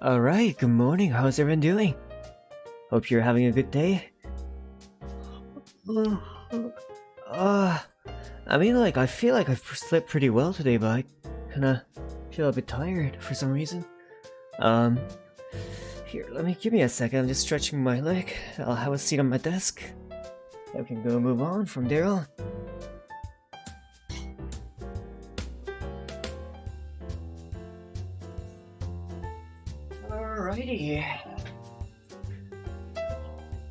Alright, good morning. How's everyone doing? Hope you're having a good day. I mean, like, I feel like I've slept pretty well today, but I kinda feel a bit tired for some reason. Here, give me a second. I'm just stretching my leg. I'll have a seat on my desk. I can go move on from there on. Alrighty.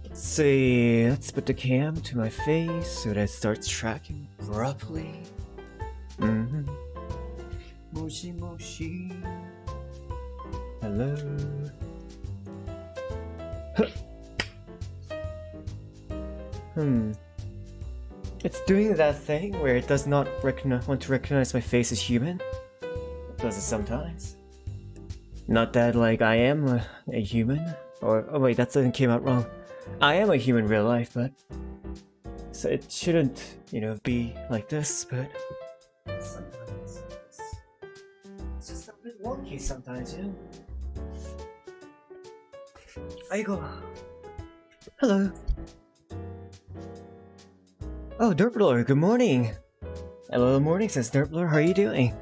Let's see. Let's put the cam to my face so that it starts tracking properly. Moshi moshi. Hello. It's doing that thing where it does not want to recognize my face as human. It does it sometimes. Not that, like, I am a human. Or, oh wait, that came out wrong. I am a human in real life, but... So it shouldn't, you know, be like this, but... Sometimes it's just a bit wonky sometimes, you know? There you go. Hello. Oh, Derplor, good morning! Hello, morning, says Derplor, how are you doing?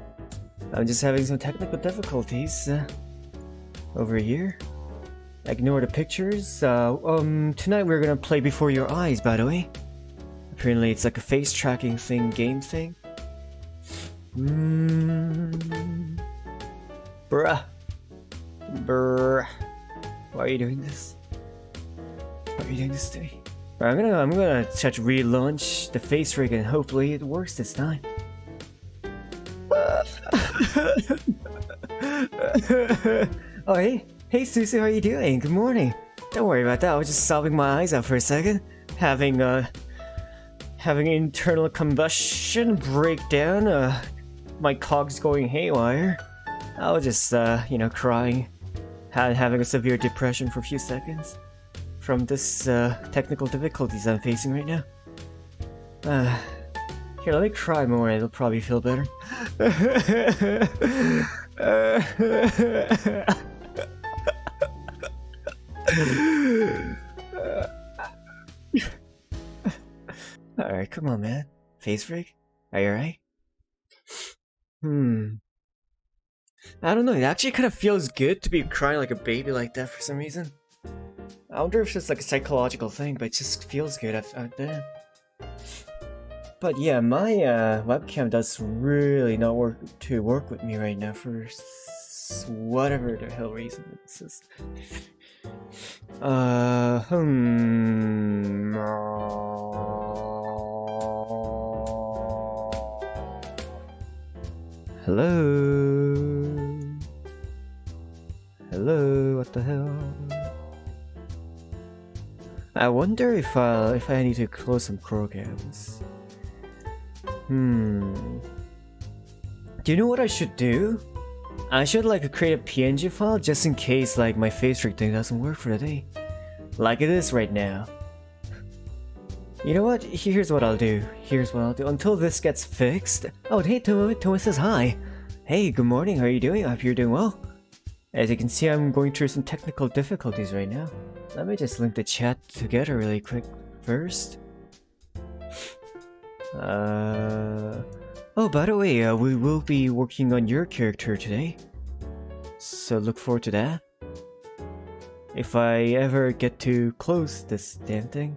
I'm just having some technical difficulties over here. Ignore the pictures. Tonight we're gonna play Before Your Eyes, by the way. Apparently it's like a face tracking thing, game thing. Bruh. Why are you doing this? Why are you doing this to me? I'm gonna try to relaunch the face rig and hopefully it works this time. Oh hey Susie, how are you doing? Good morning. Don't worry about that. I was just sobbing my eyes out for a second, having internal combustion breakdown. My cogs going haywire. I was just you know, crying, having a severe depression for a few seconds from this technical difficulties I'm facing right now. Here, let me cry more and it'll probably feel better. Alright, come on, man. Face rig? Are you alright? I don't know, it actually kind of feels good to be crying like a baby like that for some reason. I wonder if it's like a psychological thing, but it just feels good out there. But yeah, my webcam does really not work with me right now for whatever the hell reason this is. Hello, what the hell? I wonder if I need to close some programs. Do you know what I should do? I should like create a PNG file just in case like my face rig thing doesn't work for the day. Like it is right now. You know what? Here's what I'll do. Until this gets fixed. Oh, hey, Thomas says hi. Hey, good morning. How are you doing? I hope you're doing well. As you can see, I'm going through some technical difficulties right now. Let me just link the chat together really quick first. Oh, by the way, we will be working on your character today. So look forward to that. If I ever get to close this damn thing.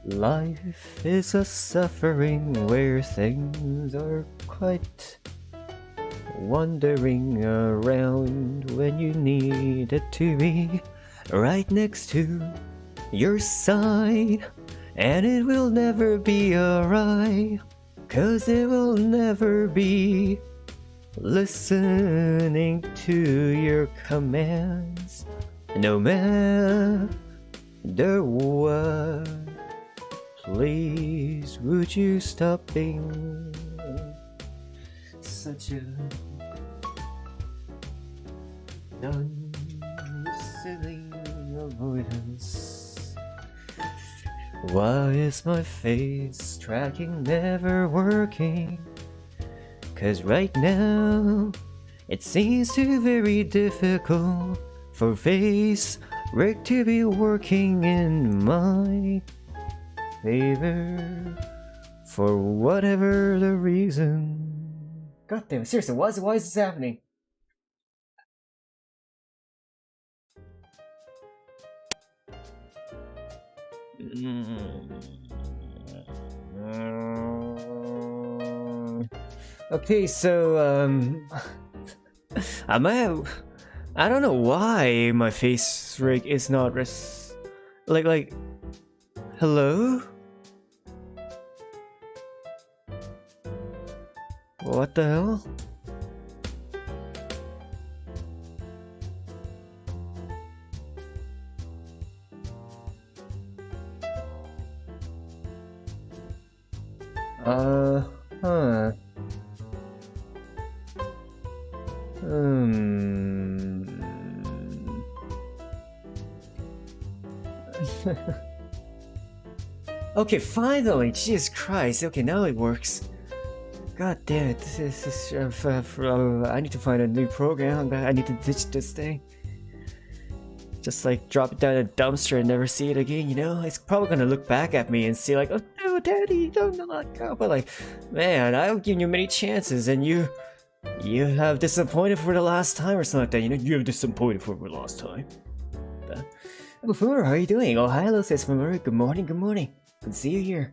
Life is a suffering where things are quite wandering around when you need it to be right next to your side, and it will never be alright, 'cause it will never be listening to your commands, no matter what. Please, would you stop being such a non-silly avoidance? Why is my face tracking never working? 'Cause right now it seems too very difficult for face rig to be working in my favor for whatever the reason. God damn it, seriously, why is this happening? Okay, so I don't know why my face rig is not like hello? What the hell? Huh. Okay, finally! Jesus Christ! Okay, now it works. God damn it! This is I need to find a new program. I need to ditch this thing. Just like drop it down a dumpster and never see it again. You know, it's probably gonna look back at me and see like, oh no, Daddy, don't let go. But like, man, I've given you many chances, and you have disappointed for the last time or something like that. You know, you have disappointed for the last time. Fumura, how are you doing? Oh, hello, says Fumura. Good morning, good morning. Good to see you here.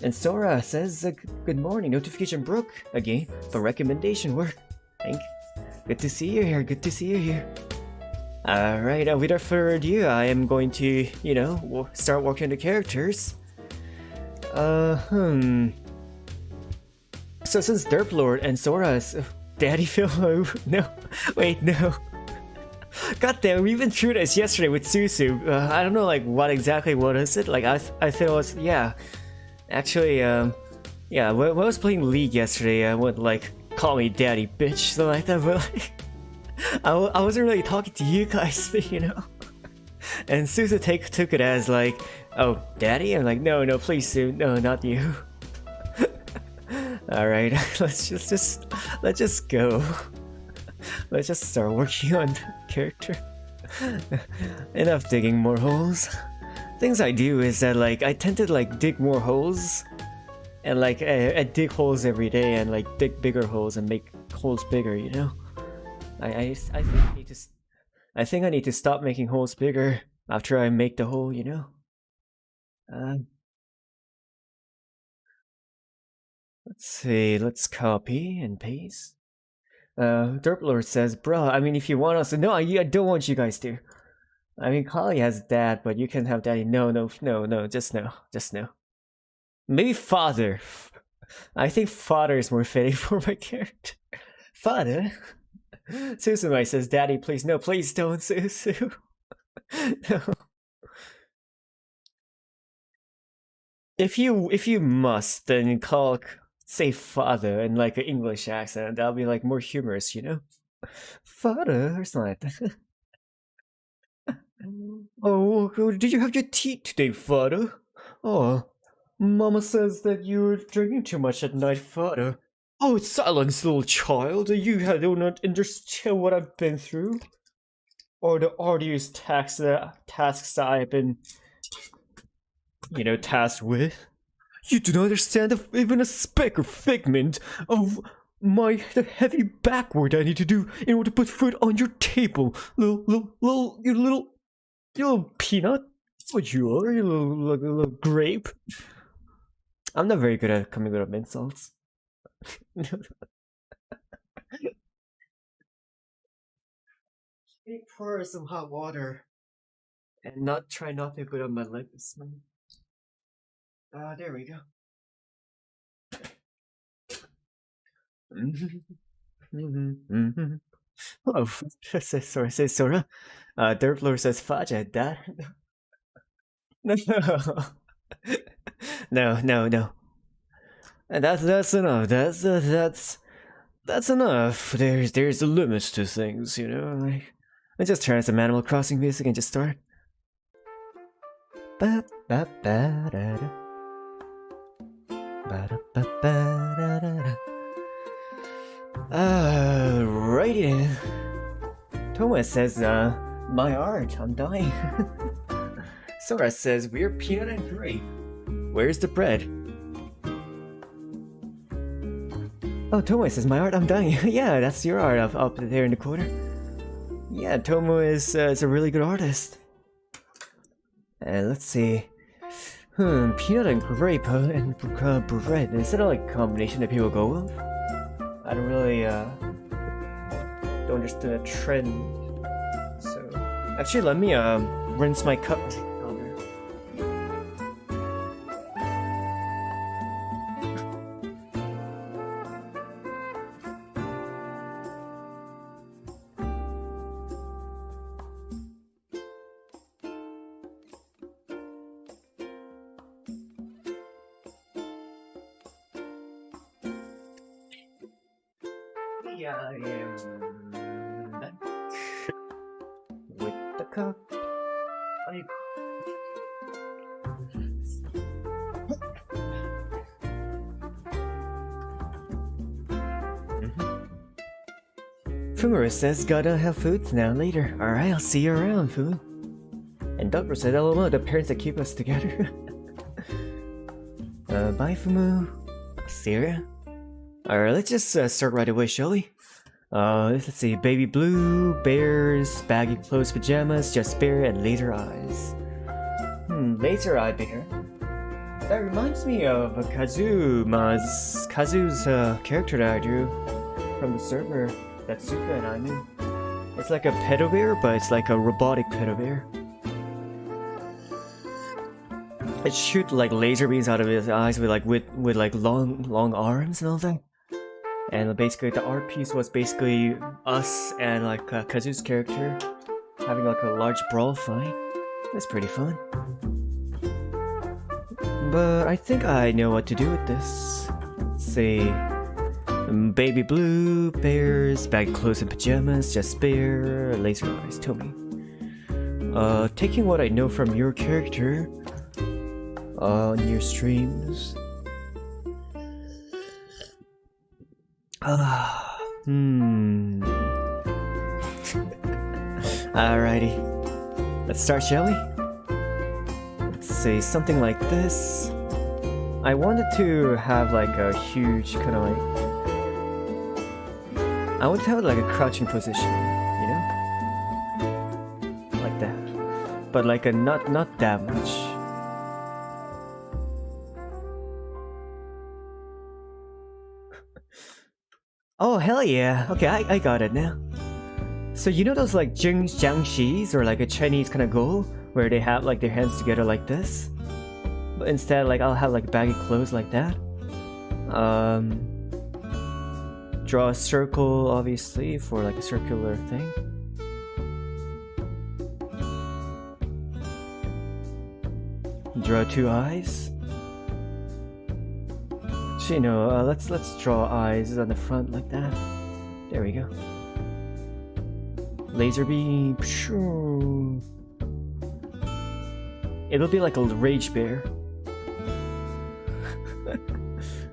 And Sora says, good morning. Notification broke again, but recommendation work. Good to see you here. Good to see you here. Alright, without further ado, I am going to, you know, start working the characters. So since Derp Lord and Sora's Daddy Phil, no, wait, no. God damn, we've been through this yesterday with Susu. I don't know, like, what is it? Like, I thought it was, yeah. Actually, yeah, when I was playing League yesterday, I would, like, call me Daddy, bitch, so like that, but, like, I wasn't really talking to you guys, you know? And Susu took it as, like, oh, Daddy? I'm like, no, please, Sue, no, not you. Alright, let's just go. Let's just start working on the character. Enough digging more holes. Things I do is that like I tend to like dig more holes, and like I dig holes every day and like dig bigger holes and make holes bigger. You know, I think I need to stop making holes bigger after I make the hole. You know. Let's see. Let's copy and paste. Derplord says, "Bruh, I mean, if you want us to, no, I don't want you guys to. I mean, Kali has dad, but you can have daddy. No, just no. Maybe father. I think father is more fitting for my character. Father? Susumai says, Daddy, please. No, please don't, Susu. No. If you must, then say father in like an English accent. That'll be like more humorous, you know? Father or something like that. Oh, did you have your tea today, father? Oh, Mama says that you're drinking too much at night, father. Oh, silence, little child. You do not understand what I've been through, or the arduous tasks that I've been, you know, tasked with. You do not understand even a speck or figment of the heavy backward I need to do in order to put food on your table, little peanut. That's what you are, you little grape. I'm not very good at coming up with insults. Let me pour some hot water and try not to put on my leg this morning. There we go. Oh, sorry, say Sora. Derplor says Faja, Dad. No. And that's enough. That's enough. There's a limit to things, you know. Like, let's just turn on some Animal Crossing music and just start. Ba ba ba da da. Ba da ba ba da da da. Alrighty then. Thomas says, my art, I'm dying. Sora says, we're peanut and grape. Where's the bread? Oh, Tomo says, my art, I'm dying. Yeah, that's your art up there in the corner. Yeah, Tomo is a really good artist. And let's see. Peanut and grape and bread. Is that like a combination that people go with? I don't really don't understand the trend. So actually, let me rinse my cup. I am back with the cup. Fumura says, gotta have foods now later. Alright, I'll see you around, Fu. And Doctor said, LOL, the parents that keep us together. Bye, Fumu. See ya. Alright, let's just start right away, shall we? Let's see. Baby blue, bears, baggy clothes, pajamas, just bear, and laser eyes. Laser eye bear. That reminds me of Kazu's character that I drew from the server that Suka and I made. It's like a pedo bear, but it's like a robotic pedo bear. It shoots like laser beams out of his eyes with like long arms and all that. And basically the art piece was basically us and like Kazu's character having like a large brawl fight. That's pretty fun. But I think I know what to do with this. Let's see. Baby blue, bears, baggy clothes and pajamas, just bear, laser eyes, tell me. Taking what I know from your character on your streams. Alrighty. Let's start, shall we? Let's say something like this. I wanted to have like a huge kind of like... I want to have like a crouching position, you know? Like that. But like a not that much. Oh, hell yeah. Okay, I got it now. So you know those like jiangxis or like a Chinese kind of go where they have like their hands together like this? But instead like I'll have like baggy clothes like that. Draw a circle obviously for like a circular thing. Draw two eyes. You know, let's draw eyes on the front like that. There we go. Laser beam. It'll be like a rage bear,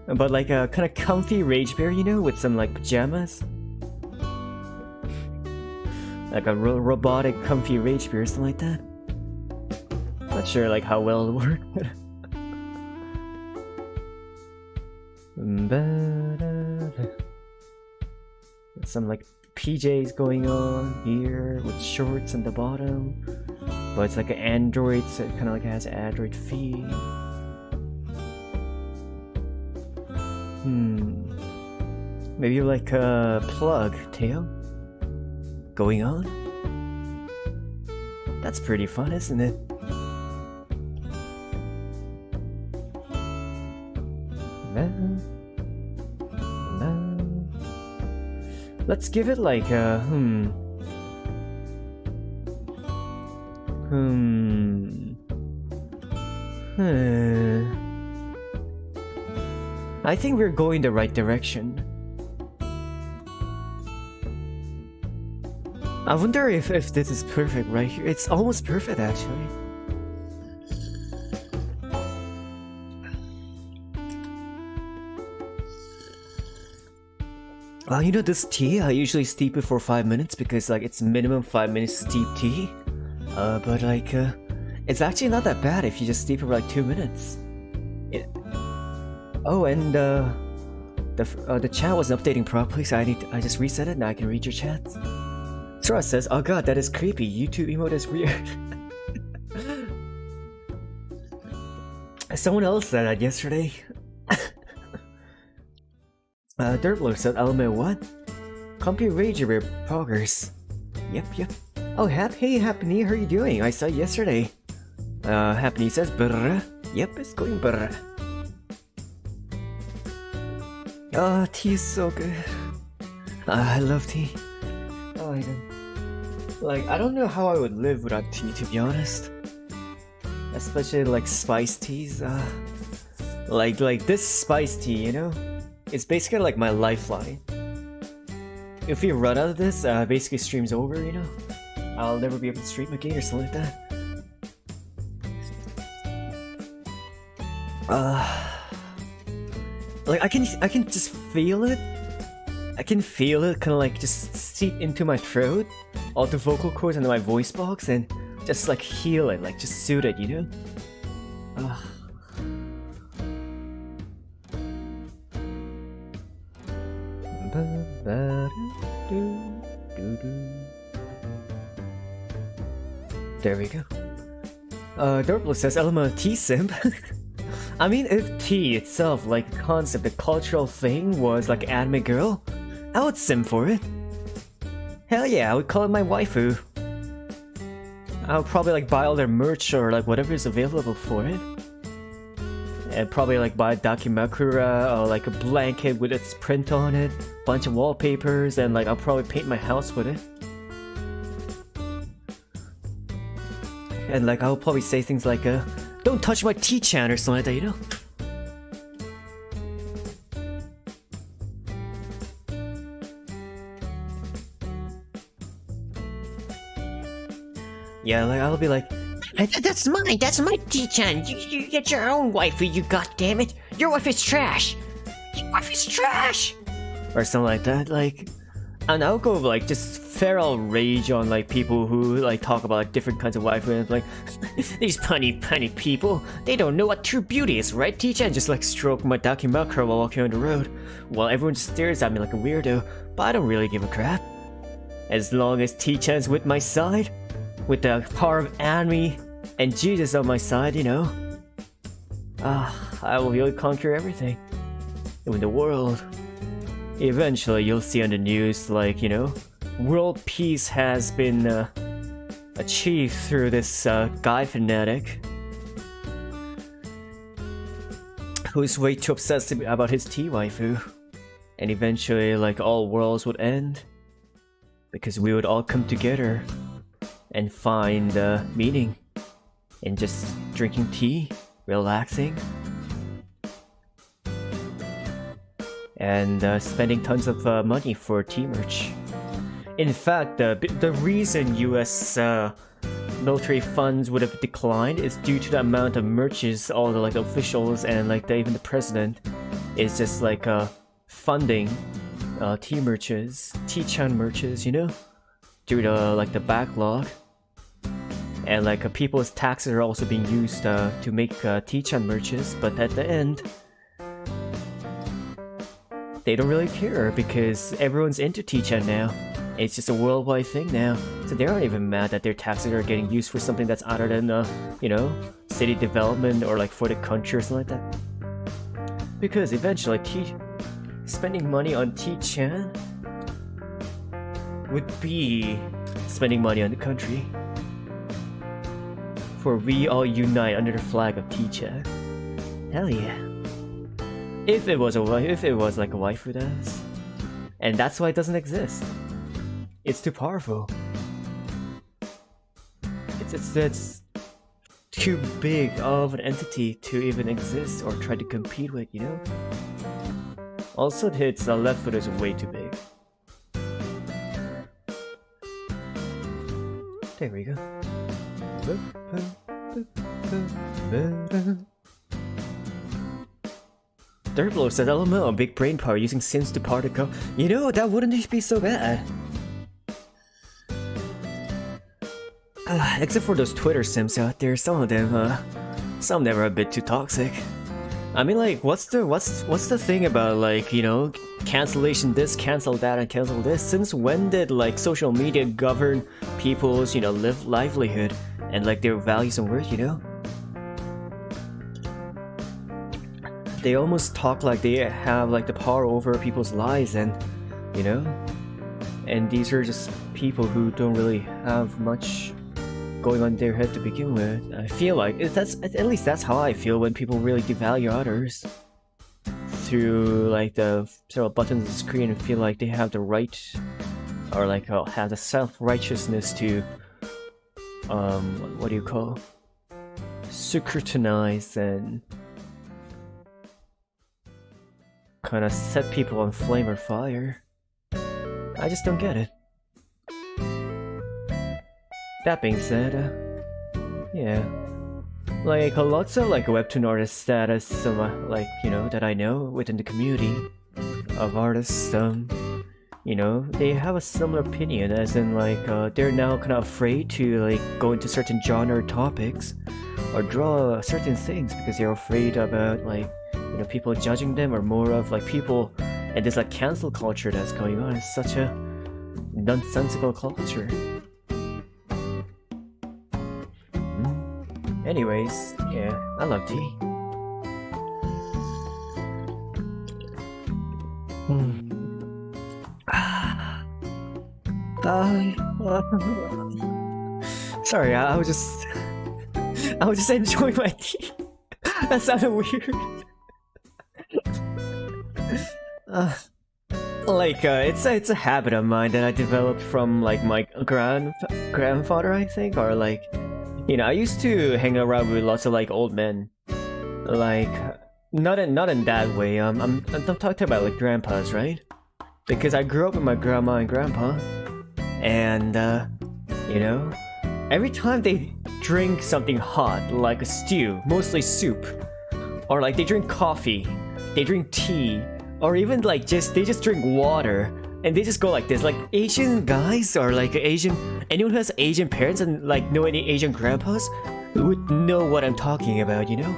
but like a kind of comfy rage bear, you know, with some like pajamas, like a robotic comfy rage bear, something like that. Not sure like how well it'll work. Some like PJs going on here with shorts on the bottom, but it's like an android, so it kind of like has an android feet. Maybe like a plug tail going on. That's pretty fun, isn't it? Let's give it like a I think we're going the right direction. I wonder if this is perfect right here. It's almost perfect actually. You know this tea, I usually steep it for 5 minutes because like it's minimum 5 minutes steep tea. But like, it's actually not that bad if you just steep it for like 2 minutes. Oh, and the chat wasn't updating properly, so I just reset it. Now I can read your chats. Sora says, "Oh god, that is creepy. YouTube emote is weird." Someone else said that yesterday. Dirtblow said, "LMAO what? Computer Rage your progress." Yep. Oh, hey, Happy New Year, how are you doing? I saw you yesterday. Happy New Year says, "Brr." Yep, it's going brr. Oh, tea is so good. I love tea. Oh, I don't know how I would live without tea, to be honest. Especially like spice teas. Like this spice tea, you know? It's basically like my lifeline. If we run out of this, basically stream's over, you know? I'll never be able to stream again or something like that. Like I can just feel it. I can feel it kind of like just seep into my throat, all the vocal cords into my voice box, and just like heal it, like just soothe it, you know? There we go. Dorplo says, "Elma, tea simp." I mean, if tea itself, like the concept, the cultural thing, was like anime girl, I would sim for it. Hell yeah, I would call it my waifu. I would probably like buy all their merch or like whatever is available for it. And probably like buy Dakimakura or like a blanket with its print on it, bunch of wallpapers, and like I'll probably paint my house with it. And like I'll probably say things like, "Don't touch my tea-chan" or something like that, you know? Yeah, like I'll be like, "That's mine, that's my tea-chan. You get your own waifu, you goddammit. Your wife is trash. Your wife is trash." Or something like that, like. And I'll go like just feral rage on like people who like talk about like different kinds of waifu, and like, "These punny people, they don't know what true beauty is, right, teacher?" And just like stroke my Dakimakura while walking on the road, while everyone stares at me like a weirdo, but I don't really give a crap. As long as T-chan's with my side, with the power of anime and Jesus on my side, you know, I will really conquer everything in the world. Eventually you'll see on the news like, you know, world peace has been achieved through this guy fanatic who's way too obsessed about his tea waifu. And eventually like all worlds would end because we would all come together and find meaning in just drinking tea, relaxing, and spending tons of money for tea merch. In fact, the reason US military funds would have declined is due to the amount of merches all the like officials and like even the president is just like funding tea merches, tea-chan merches, you know, due to like the backlog. And like people's taxes are also being used to make tea-chan merches, but at the end they don't really care because everyone's into tea-chan now. It's just a worldwide thing now, so they aren't even mad that their taxes are getting used for something that's other than, you know, city development or like for the country or something like that. Because eventually, spending money on tea-chan would be spending money on the country. For we all unite under the flag of tea-chan. Hell yeah. If it was like a waifu does. And that's why it doesn't exist. It's too powerful. It's too big of an entity to even exist or try to compete with, you know? Also, its left foot is way too big. There we go. Third Blow says, LML, big brain power using Sims to particle. You know, that wouldn't be so bad. Except for those Twitter Sims out there, some of them are a bit too toxic. I mean, like, what's the thing about, like, you know, cancellation this, cancel that, and cancel this? Since when did, like, social media govern people's, you know, livelihood and, like, their values and worth, you know? They almost talk like they have, like, the power over people's lives, and, you know? And these are just people who don't really have much going on in their head to begin with. I feel like at least that's how I feel when people really devalue others through like the several buttons on the screen and feel like they have the right or like have the self-righteousness to what do you call scrutinize and kind of set people on flame or fire. I just don't get it. That being said, yeah, like lots of like webtoon artists that like, you know, that I know within the community of artists, you know, they have a similar opinion, as in like they're now kind of afraid to like go into certain genre topics or draw certain things because they're afraid about like, you know, people judging them, or more of like people and this like cancel culture that's going on. It's such a nonsensical culture. Anyways, yeah, I love tea. Sorry, I was just enjoying my tea. That sounded weird. It's a habit of mine that I developed from like my grandfather, I think, or like, you know, I used to hang around with lots of like old men, like not in that way. I'm talking about like grandpas, right? Because I grew up with my grandma and grandpa, and you know, every time they drink something hot, like a stew, mostly soup, or like they drink coffee, they drink tea, or even like they just drink water. And they just go like this, like Asian guys or like anyone who has Asian parents and like know any Asian grandpas would know what I'm talking about, you know?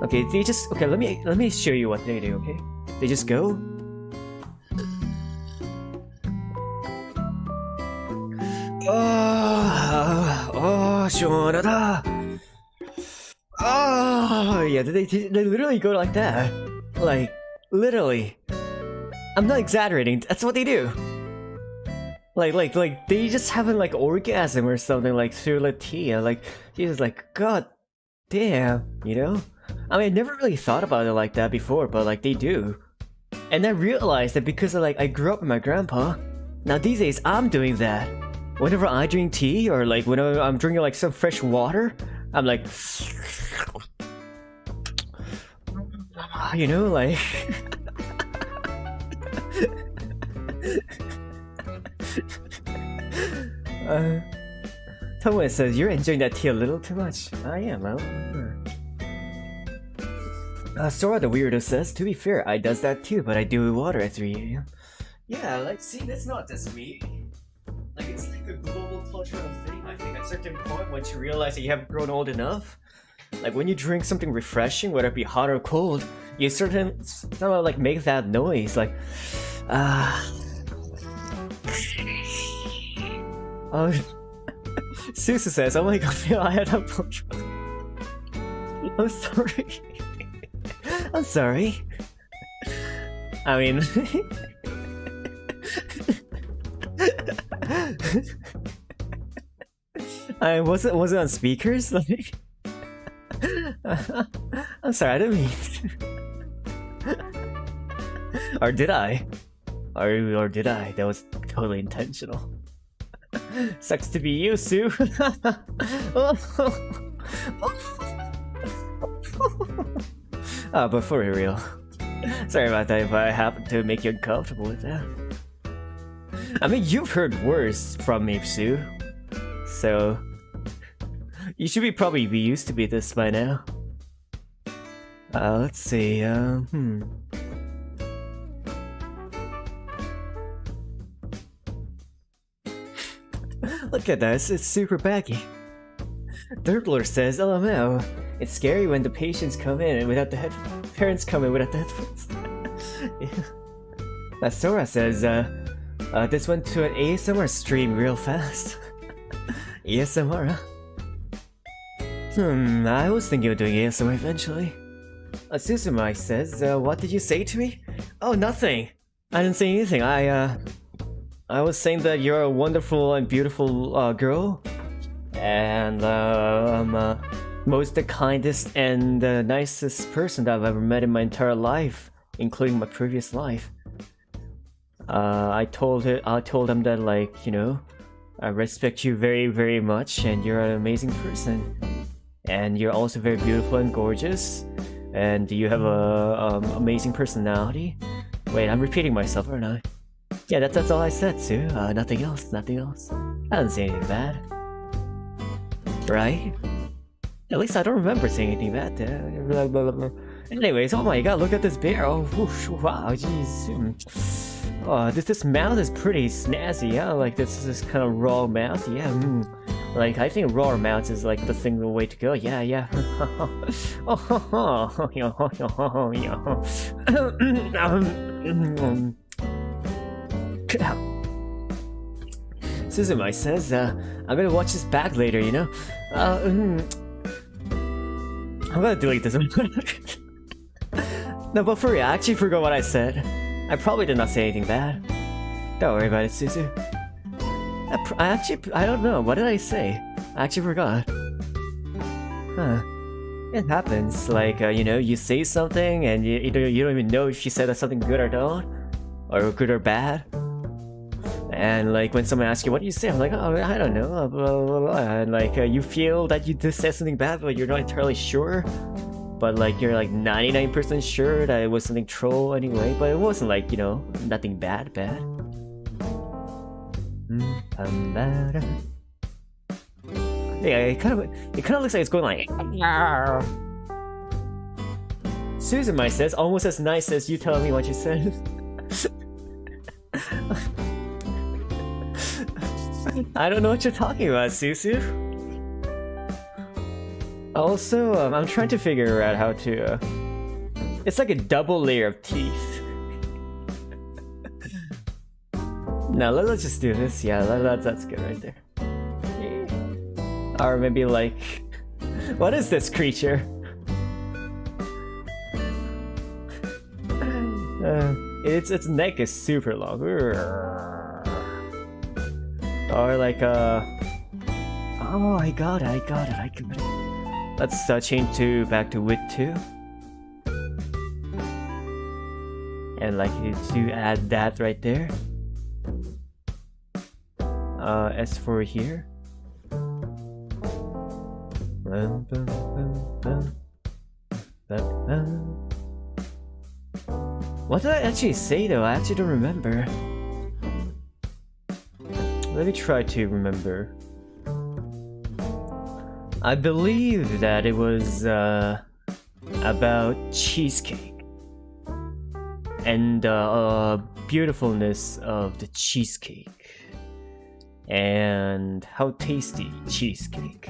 Okay, let me show you what they do, okay? They just go. Oh, 시원하다. Oh, yeah, they literally go like that. Like, literally. I'm not exaggerating, that's what they do. Like they just have an like orgasm or something like through the tea. Like, Jesus, like, god damn, you know? I mean, I never really thought about it like that before, but like they do. And I realized that because like I grew up with my grandpa, now these days I'm doing that. Whenever I drink tea or like whenever I'm drinking like some fresh water, I'm like, you know, like. Tomoe says, you're enjoying that tea a little too much. I am, Sora the Weirdo says, to be fair, I does that too, but I do with water at 3 AM. Yeah, like, see, that's not just me. Like, it's like a global cultural thing, I think. At a certain point, once you realize that you haven't grown old enough, like when you drink something refreshing, whether it be hot or cold, you somehow like make that noise, like, oh, Susu says, oh my god, I had a punch. I'm sorry. I'm sorry. I mean, was it on speakers? Like, I'm sorry, I didn't mean to. Or did I? Or did I? That was totally intentional. Sucks to be you, Sue. But for real. Sorry about that if I happen to make you uncomfortable with that. I mean, you've heard worse from me, Sue. So you should probably be used to this by now. Let's see, Look at this, it's super baggy. Dirtler says, LML, it's scary when the patients come in without the parents come in without the headphones. Yeah. Sora says, this went to an ASMR stream real fast. ASMR, huh? I was thinking of doing ASMR eventually. Susumai says, what did you say to me? Oh, nothing! I didn't say anything, I was saying that you're a wonderful and beautiful girl. And most the kindest and nicest person that I've ever met in my entire life, including my previous life. I told him that, like, you know, I respect you very, very much, and you're an amazing person. And you're also very beautiful and gorgeous, and you have a amazing personality. Wait, I'm repeating myself, aren't I? Yeah, that's all I said, Sue. Nothing else, nothing else. I didn't say anything bad. Right? At least I don't remember saying anything bad. Anyways, oh my god, look at this bear. Oh, whoosh, wow, jeez. Oh, this mouth is pretty snazzy, yeah? Like, this kind of raw mouth, yeah. Like, I think raw mouth is like the way to go. Yeah, yeah. Suzumai says, I'm gonna watch this back later, you know? I'm gonna delete this. No, but for real, I actually forgot what I said. I probably did not say anything bad. Don't worry about it, Suzu. I don't know, what did I say? I actually forgot. Huh. It happens, like, you know, you say something and you don't even know if you said something good or not, or good or bad. And like, when someone asks you, what do you say? I'm like, oh, I don't know, blah, blah, blah, blah. And like, you feel that you just said something bad, but you're not entirely sure. But like, you're like 99% sure that it was something troll anyway, but it wasn't like, you know, nothing bad. Yeah, it kind of looks like it's going like. Suzumai says, almost as nice as you telling me what you said. I don't know what you're talking about, Susu. Also, I'm trying to figure out how to. It's like a double layer of teeth. Now let's just do this. Yeah, that's good right there. Yeah. Or maybe like, what is this creature? Its neck is super long. Or like oh, I got it. Let's change back to width 2. And like to add that right there. As for here. What did I actually say though? I actually don't remember. Let me try to remember. I believe that it was about cheesecake and beautifulness of the cheesecake and how tasty cheesecake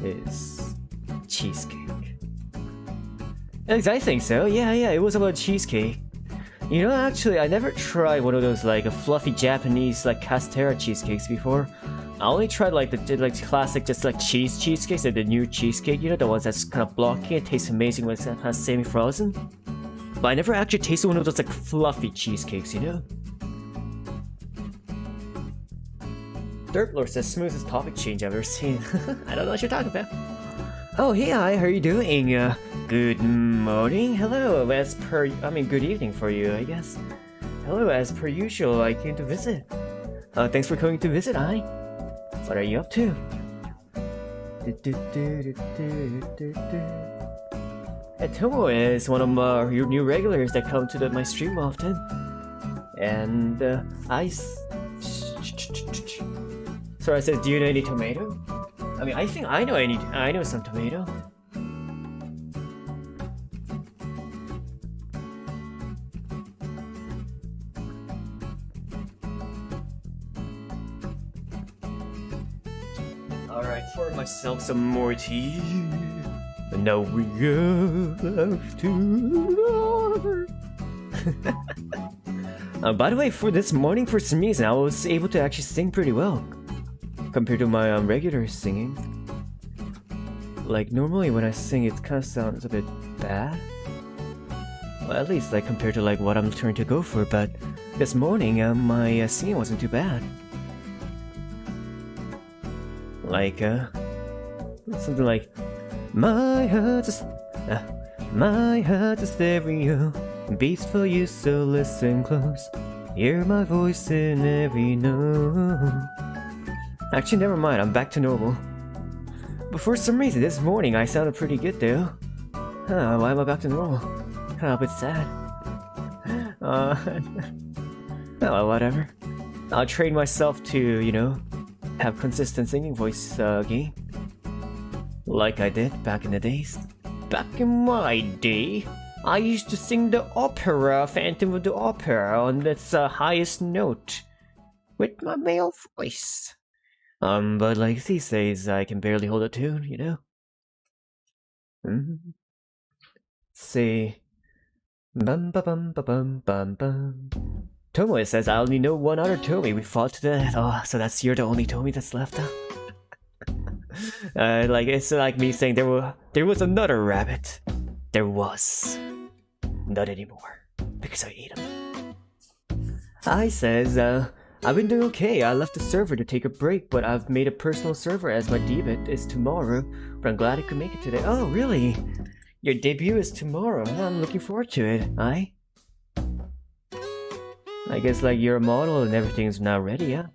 is. Cheesecake. I think so. Yeah, it was about cheesecake. You know, actually, I never tried one of those like a fluffy Japanese like castera cheesecakes before. I only tried like the classic just like cheesecakes, like the new cheesecake, you know, the ones that's kind of blocky. It tastes amazing when it's kind of semi-frozen. But I never actually tasted one of those like fluffy cheesecakes, you know. Dirtlord says smoothest topic change I've ever seen. I don't know what you're talking about. Oh hey, hi, how are you doing? Good morning. Hello, good evening for you, I guess. Hello, as per usual, I came to visit. Thanks for coming to visit, hi. What are you up to? Tomo is one of your new regulars that come to my stream often. And Sora says, do you know any tomato? I mean, I think I know some tomato. myself some more tea. And now we have to. By the way, for this morning, for some reason, I was able to actually sing pretty well compared to my regular singing. Like normally when I sing, it kind of sounds a bit bad. Well, at least like compared to like what I'm trying to go for. But this morning, my singing wasn't too bad. Like something like my heart's a stereo, beats for you, so listen close. Hear my voice in every note. Actually, never mind. I'm back to normal. But for some reason, this morning I sounded pretty good though. Huh? Why am I back to normal? Kind of a bit sad. Oh, whatever. I'll train myself to, you know, have consistent singing voice again. Like I did back in the days. Back in my day, I used to sing the opera, Phantom of the Opera, on its highest note. With my male voice. But like these days, I can barely hold a tune, you know? See. Bum ba bum ba bum bum bum. Tomoe says, I only know one other Tomoe. We fought to death. Oh, so you're the only Tomoe that's left, huh? Like, it's like me saying there was another rabbit. There was. Not anymore. Because I ate him. I says, I've been doing okay. I left the server to take a break, but I've made a personal server as my debut is tomorrow. But I'm glad I could make it today. Oh, really? Your debut is tomorrow. I'm looking forward to it. I guess like you're a model and everything's now ready, yeah?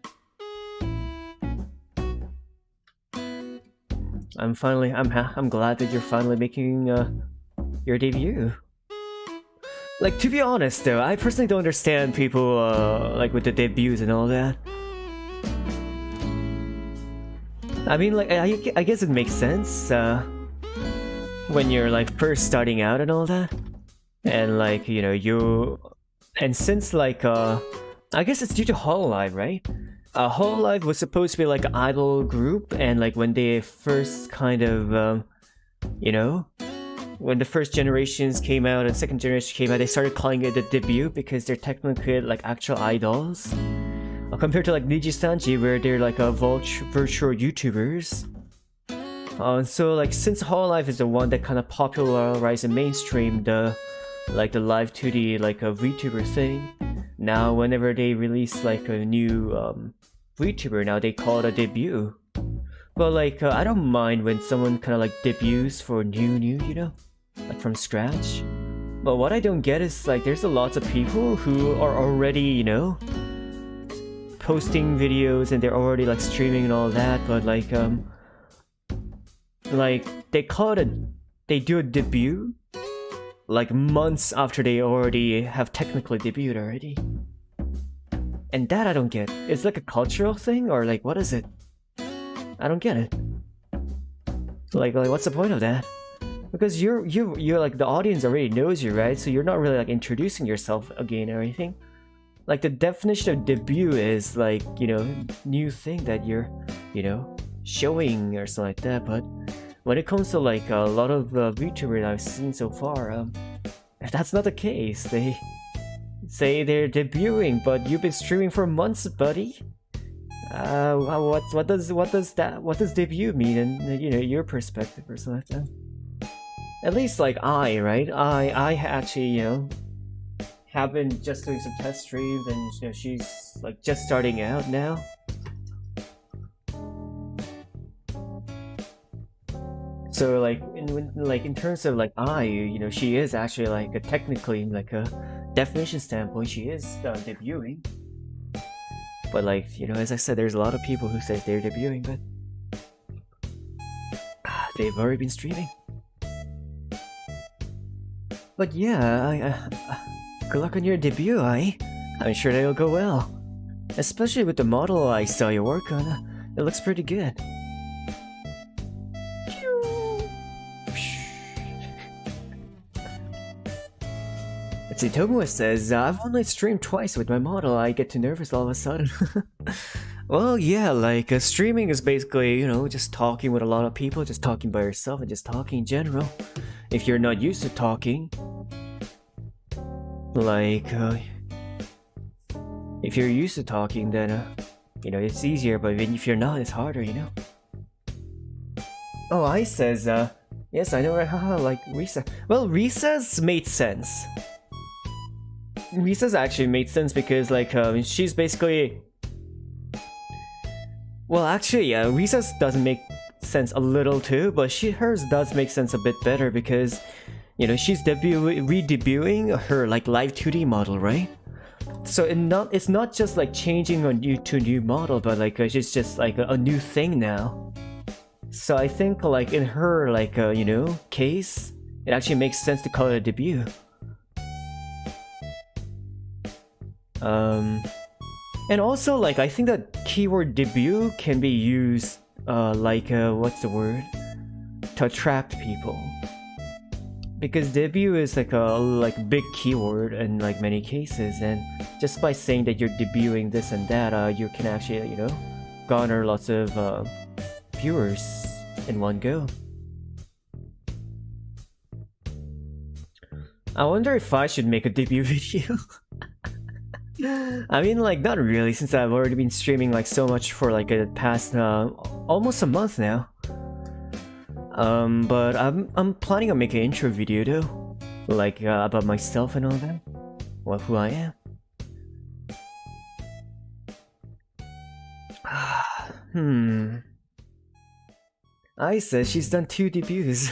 I'm glad that you're finally making your debut. Like, to be honest though, I personally don't understand people like with the debuts and all that. I mean, like, I guess it makes sense when you're like first starting out and all that, and like, you know, and since like I guess it's due to Hololive, right? Hololive was supposed to be like an idol group, and like when they first kind of you know, when the first generations came out and second generation came out, they started calling it the debut because they're technically like actual idols. Compared to like Nijisanji, where they're like a virtual YouTubers. So like since Hololive is the one that kind of popularized and mainstreamed the like the live 2D like a VTuber thing, now whenever they release like a new VTuber, now they call it a debut. But like I don't mind when someone kind of like debuts for new, you know, like from scratch. But what I don't get is like there's a lots of people who are already, you know, posting videos and they're already like streaming and all that, but like they call it they do a debut like months after they already have technically debuted already. And that I don't get. It's like a cultural thing, or like what is it? I don't get it. Like what's the point of that? Because you're like the audience already knows you, right? So you're not really like introducing yourself again or anything. Like the definition of debut is like, you know, new thing that you're, you know, showing or something like that. But when it comes to like a lot of VTubers I've seen so far, that's not the case. They say they're debuting, but you've been streaming for months, buddy. What does debut mean in, you know, your perspective or something like that? At least like I actually, you know, have been just doing some test streams, and you know, she's like just starting out now. So like in terms of like you know, she is actually like a technically like a definition standpoint, she is debuting. But like, you know, as I said, there's a lot of people who say they're debuting, but they've already been streaming. But yeah, good luck on your debut, I'm sure that'll go well. Especially with the model I saw you work on, it looks pretty good. Let's see, Tomoe says, I've only streamed twice with my model, I get too nervous all of a sudden. Well, yeah, like streaming is basically, you know, just talking with a lot of people, just talking by yourself and just talking in general. If you're not used to talking, like, if you're used to talking, then, you know, it's easier, but if you're not, it's harder, you know? Oh, I says, yes, I know, right? Haha, like, Risa. Well, Risa's made sense. Risa's actually made sense because, like, she's basically... Well, actually, yeah, Risa's doesn't make sense a little too, but hers does make sense a bit better because, you know, she's re-debuting her, like, live 2D model, right? So it's not just, like, changing to a new model, but, like, it's just, like, a new thing now. So I think, like, in her, like, you know, case, it actually makes sense to call it a debut. And also, like, I think that keyword debut can be used, like, what's the word? To attract people. Because debut is like a big keyword in like many cases, and just by saying that you're debuting this and that, you can actually, you know, garner lots of viewers in one go. I wonder if I should make a debut video. I mean, like, not really, since I've already been streaming like so much for like the past almost a month now. But I'm planning on making an intro video though, like about myself and all that, well, who I am. I said she's done 2 debuts.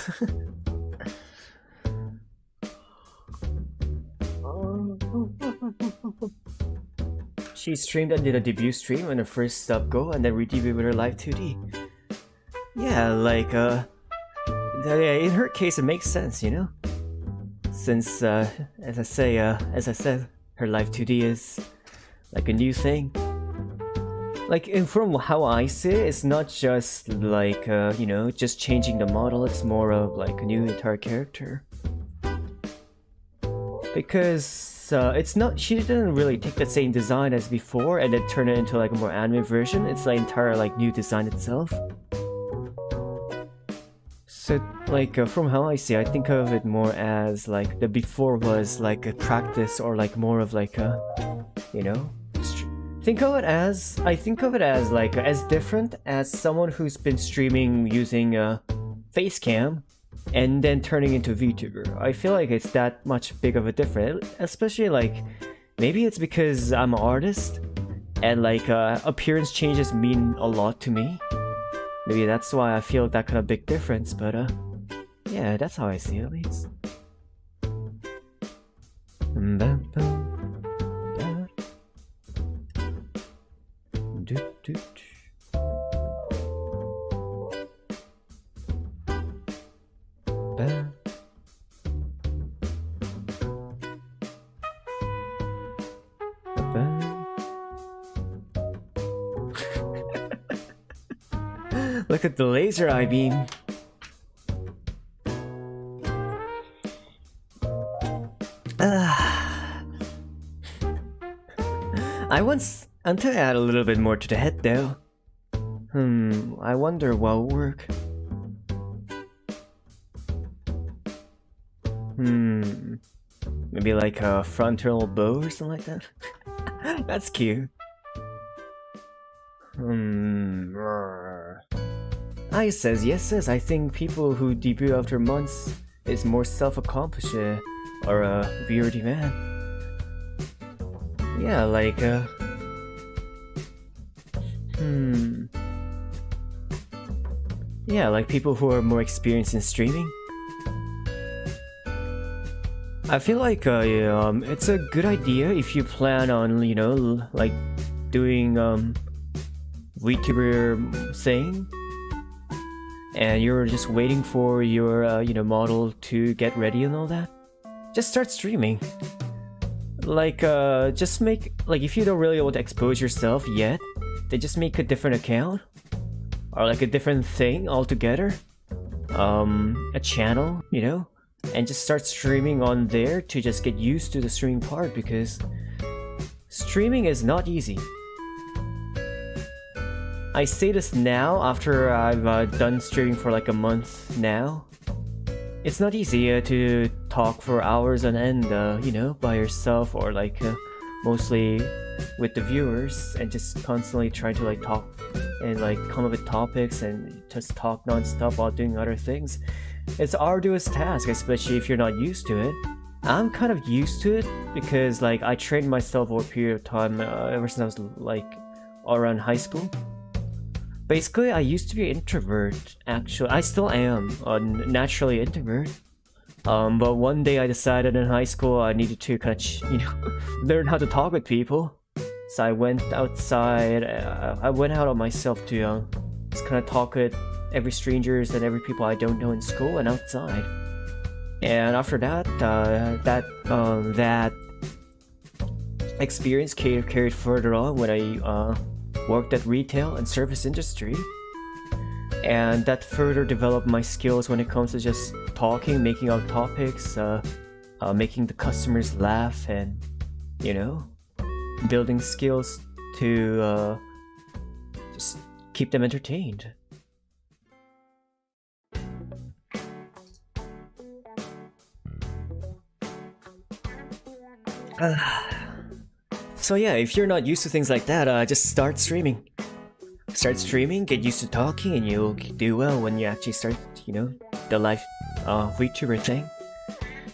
She streamed and did a debut stream on her first sub go, and then re-debuted with her live 2D. Yeah, like, in her case it makes sense, you know? Since, as I said, her live 2D is like a new thing. Like, and from how I see it, it's not just like, you know, just changing the model, it's more of like a new entire character. Because it's not, she didn't really take the same design as before and then turn it into like a more anime version. It's like entire like new design itself. So like from how I see, I think of it more as like the before was like a practice or like more of like a, you know, I think of it as like as different as someone who's been streaming using a face cam and then turning into VTuber. I feel like it's that much big of a difference, especially like maybe it's because I'm an artist and like appearance changes mean a lot to me. Maybe that's why I feel that kind of big difference, but yeah, that's how I see it at least. Look at the laser eye beam. I want to add a little bit more to the head though. I wonder what will work. Maybe like a frontal bow or something like that. That's cute. I says, yes, I think people who debut after months is more self-accomplished or a viewer demand. Yeah, like, yeah, like people who are more experienced in streaming. I feel like it's a good idea if you plan on, you know, like doing VTuber thing, and you're just waiting for your you know, model to get ready and all that. Just start streaming. Like just make, like, if you don't really want to expose yourself yet, then just make a different account or like a different thing altogether, a channel, you know, and just start streaming on there to just get used to the streaming part, because streaming is not easy. I say this now after I've done streaming for like a month now. It's not easy to talk for hours on end, you know, by yourself or like mostly with the viewers and just constantly trying to like talk and like come up with topics and just talk non-stop while doing other things. It's an arduous task, especially if you're not used to it. I'm kind of used to it because like I trained myself over a period of time ever since I was like around high school. Basically, I used to be an introvert, actually. I still am, naturally introvert. But one day I decided in high school I needed to kind of, you know, learn how to talk with people. So I went outside, I went out on myself to just kind of talk with every strangers and every people I don't know in school and outside. And after that, that experience carried further on when I worked at retail and service industry, and that further developed my skills when it comes to just talking, making out topics, making the customers laugh, and you know, building skills to just keep them entertained. So yeah, if you're not used to things like that, just start streaming. Start streaming, get used to talking, and you'll do well when you actually start, you know, the live VTuber thing.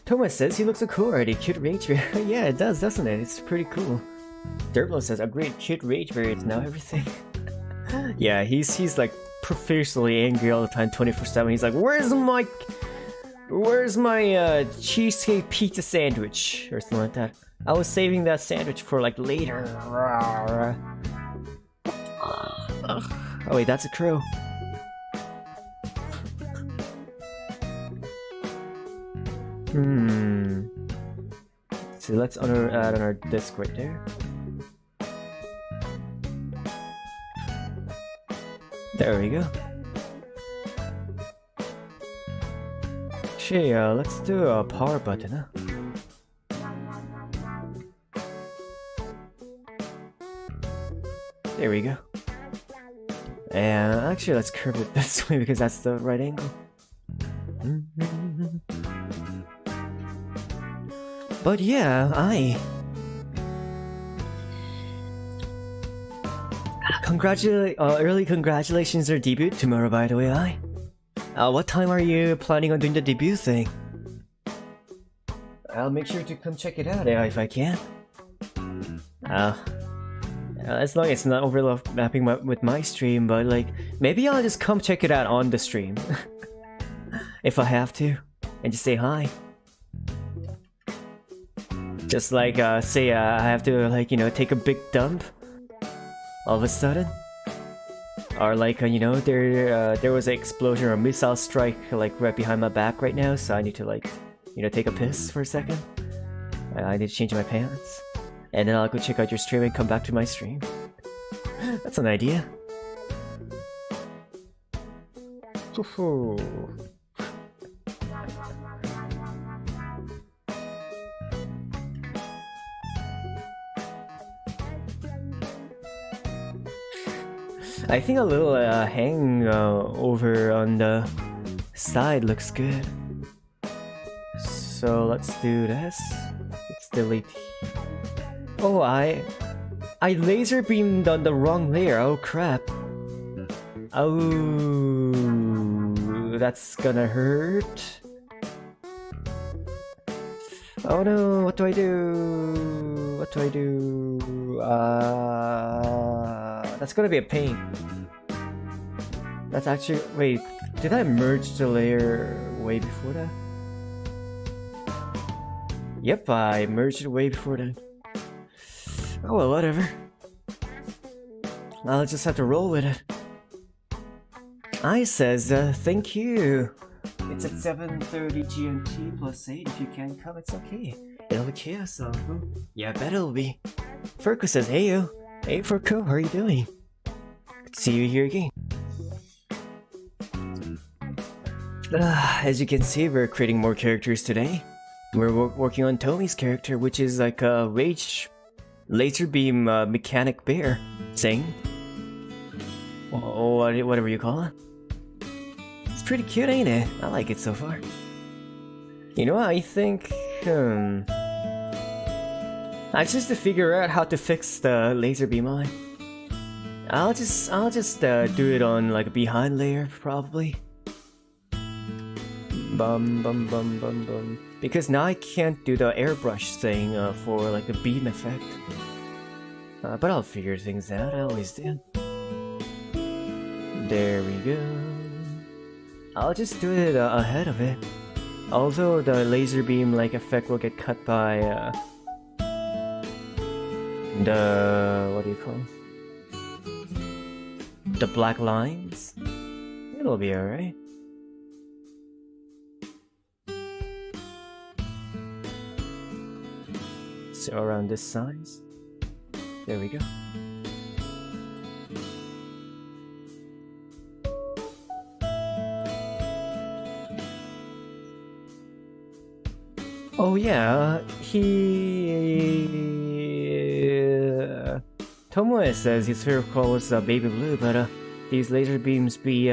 Thomas says he looks so cool already, cute rage bear. Yeah, it does, doesn't it? It's pretty cool. Derblo says, agreed, cute rage bear is now everything. Yeah, he's like profusely angry all the time, 24/7. He's like, where's my cheesecake pizza sandwich? Or something like that. I was saving that sandwich for like later. Oh wait, that's a crow. So let's add on our disc right there. There we go. Actually, let's do a power button, huh? There we go. And actually, let's curve it this way because that's the right angle. But yeah, early congratulations on your debut tomorrow, by the way, what time are you planning on doing the debut thing? I'll make sure to come check it out if I can. As long as it's not overlapping with my stream, but like, maybe I'll just come check it out on the stream. If I have to. And just say hi. Just like, say I have to, like, you know, take a big dump. All of a sudden. Or like, you know, there was an explosion or a missile strike, like, right behind my back right now, so I need to, like, you know, take a piss for a second. I need to change my pants. And then I'll go check out your stream and come back to my stream. That's an idea. I think a little hang over on the side looks good. So let's do this. Let's delete. Oh, I laser beamed on the wrong layer. Oh crap. Oh, that's gonna hurt. Oh no, what do I do? What do I do? That's gonna be a pain. That's actually, wait, did I merge the layer way before that? Yep, I merged it way before that. Oh well, whatever. I'll just have to roll with it. I says, thank you. It's at 7:30 GMT plus 8. If you can't come, it's okay. It'll be chaos, so yeah, I bet it'll be. Furko says, Heyo. Hey Furko, how are you doing? Good to see you here again. As you can see, we're creating more characters today. We're working on Tommy's character, which is like a rage laser beam mechanic bear thing. whatever you call it. It's pretty cute, ain't it? I like it so far. You know, I think I just to figure out how to fix the laser beam eye. I'll just do it on like a behind layer probably. Bum bum bum bum bum. Because now I can't do the airbrush thing for like the beam effect. But I'll figure things out. I always do. There we go. I'll just do it ahead of it. Although the laser beam like effect will get cut by the what do you call it? The black lines. It'll be alright. So around this size. There we go. Oh yeah, Tomoe says his favorite color is baby blue, but these laser beams be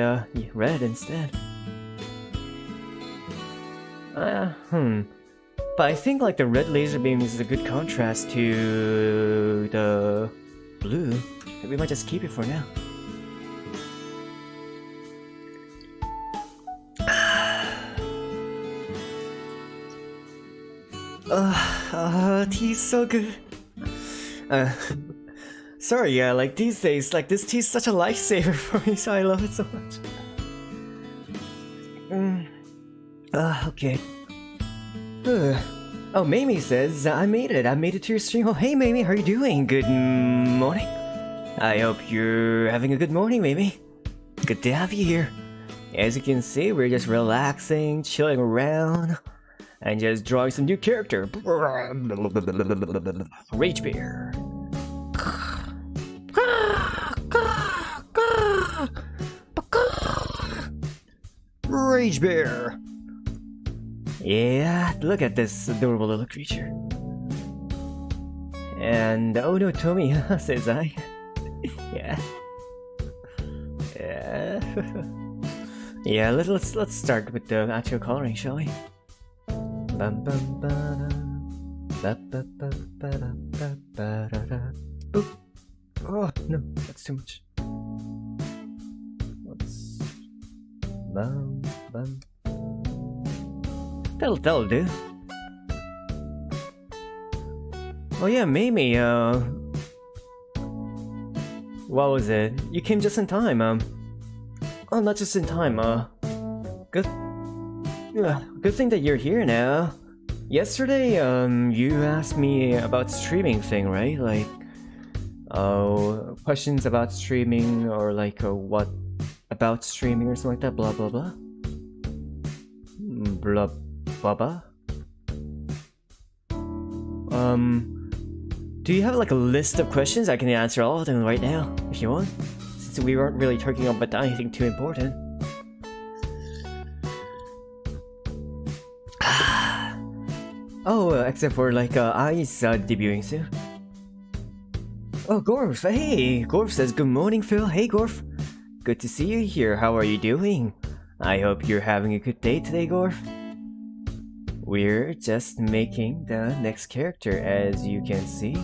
red instead. But I think like the red laser beam is a good contrast to the blue. We might just keep it for now. Tea's so good. Sorry, like these days, like this tea's such a lifesaver for me, so I love it so much. Okay. Oh, Mamie says, I made it to your stream. Oh, hey Mamie, how are you doing? Good morning. I hope you're having a good morning, Mamie. Good to have you here. As you can see, we're just relaxing, chilling around, and just drawing some new character. Rage Bear. Rage Bear. Yeah, look at this adorable little creature. And oh no, Tommy, says I. Yeah. Yeah. Yeah, let's start with the actual coloring, shall we? Bum bum ba da ba ba ba ba da ba ba da da. Oop. Oh no, that's too much. Let's bum bum. That'll do. Oh yeah, Mamie, what was it? You came just in time, oh, not just in time, good thing that you're here now. Yesterday, you asked me about streaming thing, right? Like, questions about streaming, or like, what about streaming or something like that, blah blah blah. Blah blah blah. Do you have like a list of questions? I can answer all of them right now, if you want. Since we weren't really talking about anything too important. Oh, except for like I's debuting soon. Oh, Gorf, hey! Gorf says, good morning, Phil. Hey, Gorf. Good to see you here. How are you doing? I hope you're having a good day today, Gorf. We're just making the next character, as you can see.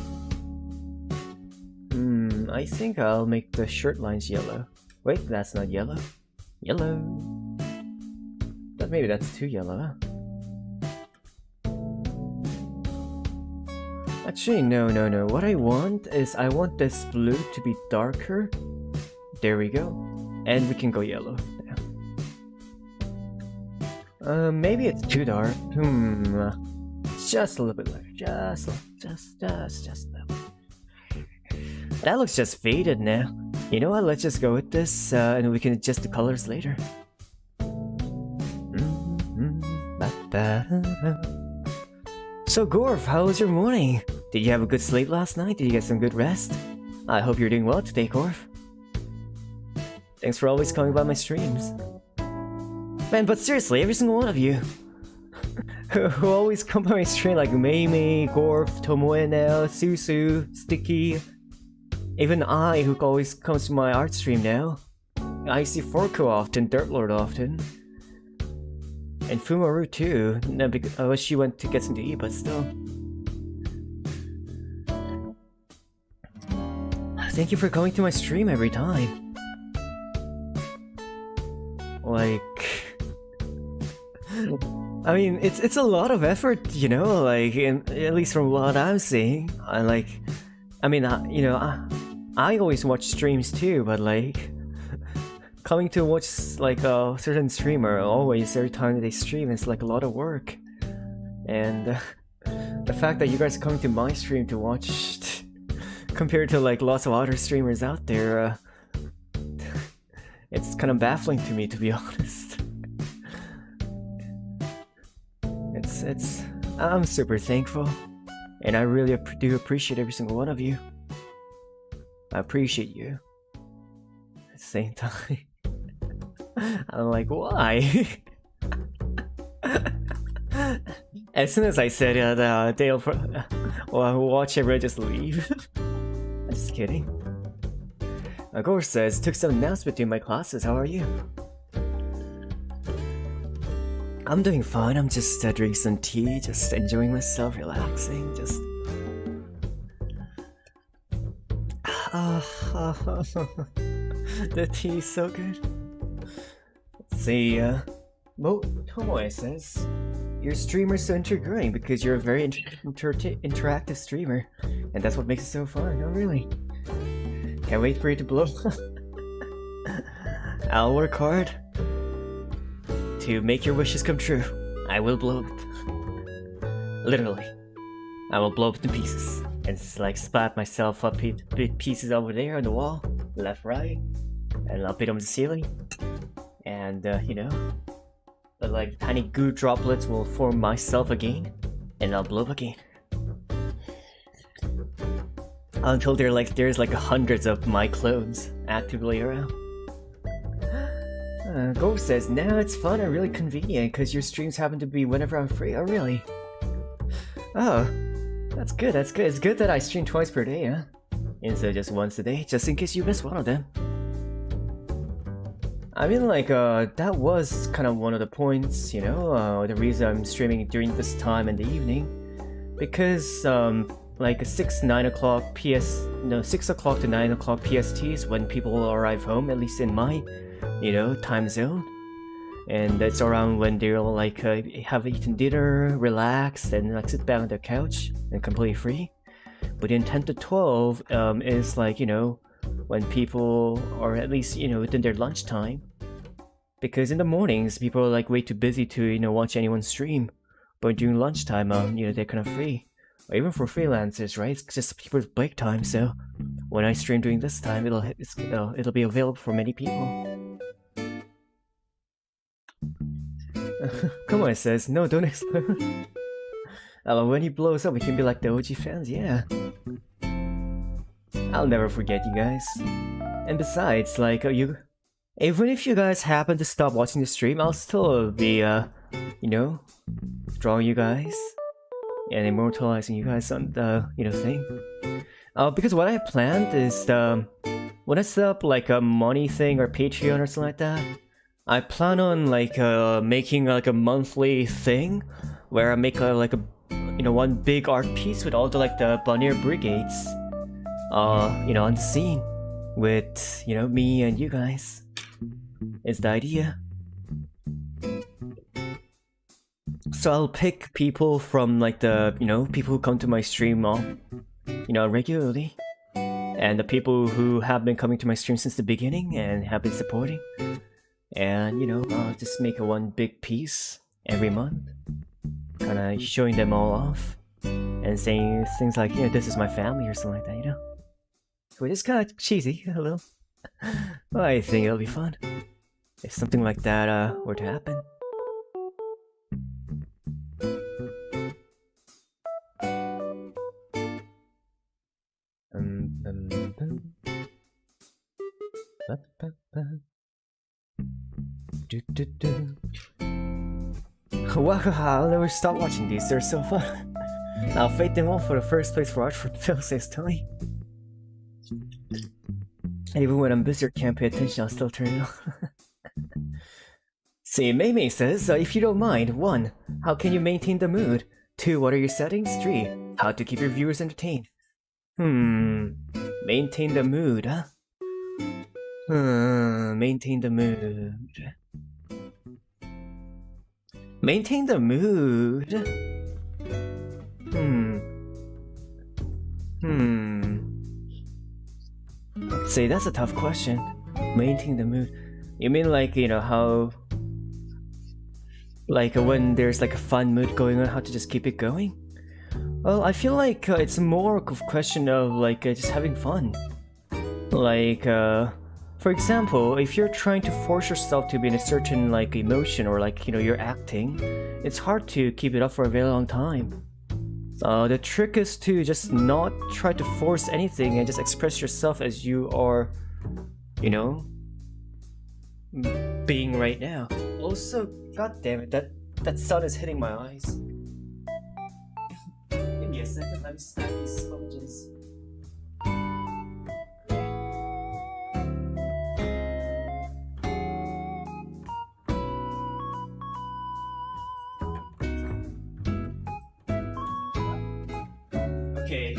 I think I'll make the shirt lines yellow. Wait, that's not yellow. Yellow. But maybe that's too yellow, huh? Actually, no. What I want is I want this blue to be darker. There we go. And we can go yellow. Maybe it's too dark. Just a little bit lighter. Just a little. That looks just faded now. You know what? Let's just go with this, and we can adjust the colors later. So Gorf, how was your morning? Did you have a good sleep last night? Did you get some good rest? I hope you're doing well today, Gorf. Thanks for always coming by my streams. Man, but seriously, every single one of you who always come by my stream, like Mamie, Gorf, Tomoe now, Susu, Sticky, even I, who always comes to my art stream now. I see Forko often, Dirtlord often. And Fumaru too. No, because she went to get something to eat, but still. Thank you for coming to my stream every time. Like... I mean, it's a lot of effort, you know, like, at least from what I'm seeing. I always watch streams too, but like... coming to watch like a certain streamer always every time they stream is like a lot of work. And the fact that you guys are coming to my stream to watch compared to like lots of other streamers out there, it's kind of baffling to me, to be honest. I'm super thankful, and I really do appreciate every single one of you. I appreciate you. At the same time, I'm like, why? As soon as I said they'll watch everyone just leave. I'm just kidding. Gore says, took some naps between my classes, how are you? I'm doing fine, I'm just drinking some tea, just enjoying myself, relaxing, just... The tea is so good. Let's see, Tomoe says, your streamer's so intriguing because you're a very interactive streamer, and that's what makes it so fun. Oh really? Can't wait for you to blow. I'll work hard to make your wishes come true. I will blow it. Literally. I will blow up to pieces. And it's like splat myself up big pieces over there on the wall, left, right, and I'll put them on the ceiling. And you know, but like tiny goo droplets will form myself again, and I'll blow up again. Until there's like hundreds of my clones actively around. Go says, now it's fun and really convenient because your streams happen to be whenever I'm free. Oh really? Oh, that's good, that's good. It's good that I stream twice per day, huh? Instead of just once a day, just in case you miss one of them. I mean, like, that was kind of one of the points, you know, the reason I'm streaming during this time in the evening. Because, like, 6 o'clock to 9 o'clock PST is when people arrive home, at least in my, you know, time zone. And that's around when they'll, like, have eaten dinner, relaxed, and, like, sit back on their couch, and completely free. But in 10 to 12, is, like, you know, when people are at least, you know, within their lunchtime. Because in the mornings, people are like way too busy to, you know, watch anyone stream. But during lunchtime, you know, they're kind of free. Or even for freelancers, right? It's just people's break time, so when I stream during this time, it'll be available for many people. Come on, it says, no, don't explode. When he blows up, we can be like the OG fans, yeah. I'll never forget you guys. And besides, like, even if you guys happen to stop watching the stream, I'll still be, you know, drawing you guys and immortalizing you guys on the, you know, thing. Because what I planned is, when I set up like a money thing or Patreon or something like that, I plan on like making like a monthly thing where I make like a, you know, one big art piece with all the like the Bonnier Brigades, you know, on the scene with, you know, me and you guys. Is the idea. So I'll pick people from like the, you know, people who come to my stream, you know, regularly, and the people who have been coming to my stream since the beginning and have been supporting, and you know, I'll just make a one big piece every month, kind of showing them all off and saying things like, you know, this is my family or something like that, you know. Which is kind of cheesy, a little. Well, I think it'll be fun if something like that were to happen. Wow, I'll never stop watching these, they're so fun. I'll fade them all for the first place for art for Phil, says Tony. Even when I'm busy or can't pay attention, I'll still turn it on. See, Mei says, if you don't mind, 1. How can you maintain the mood? 2. What are your settings? 3. How to keep your viewers entertained? Maintain the mood, huh? Maintain the mood. Maintain the mood? Let's see, that's a tough question. Maintain the mood. You mean like, you know, how... Like when there's like a fun mood going on, how to just keep it going? Well, I feel like it's more of a question of like just having fun. Like, for example, if you're trying to force yourself to be in a certain like emotion or like, you know, you're acting, it's hard to keep it up for a very long time. The trick is to just not try to force anything and just express yourself as you are, you know, being right now. Also, god damn it, that sun is hitting my eyes. Give me a second, let me snap these sponges. Okay,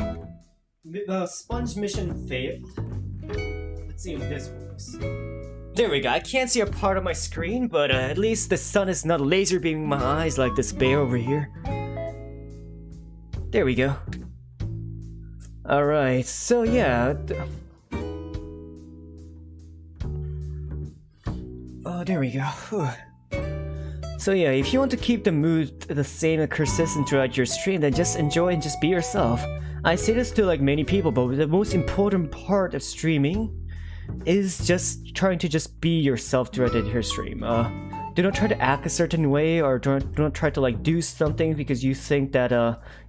the sponge mission failed. Let's see if this works. There we go, I can't see a part of my screen, but at least the sun is not laser beaming my eyes like this bear over here. There we go. Alright, so yeah. Oh, there we go. Whew. So yeah, if you want to keep the mood the same and consistent throughout your stream, then just enjoy and just be yourself. I say this to like many people, but the most important part of streaming is just trying to just be yourself throughout your stream. Do not try to act a certain way, or do not try to like do something because you think that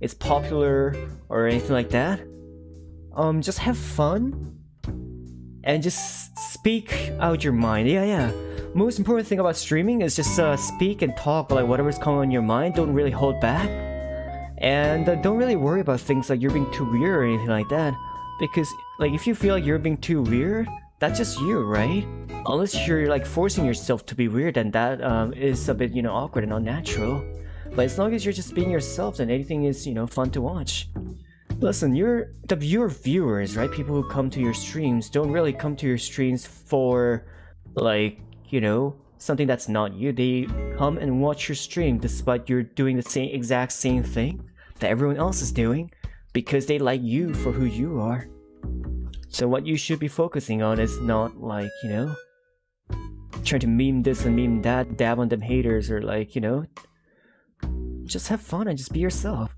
it's popular or anything like that. Just have fun and just speak out your mind. Yeah. Most important thing about streaming is just speak and talk like whatever's coming on your mind. Don't really hold back, and don't really worry about things like you're being too weird or anything like that. Because like if you feel like you're being too weird, that's just you, right? Unless you're like forcing yourself to be weird, and that is a bit, you know, awkward and unnatural. But as long as you're just being yourself, then anything is, you know, fun to watch. Listen, your viewers, right? People who come to your streams don't really come to your streams for like, you know, something that's not you. They come and watch your stream despite you're doing the exact same thing that everyone else is doing, because they like you for who you are. So what you should be focusing on is not like, you know, trying to meme this and meme that, dab on them haters, or like, you know, just have fun and just be yourself.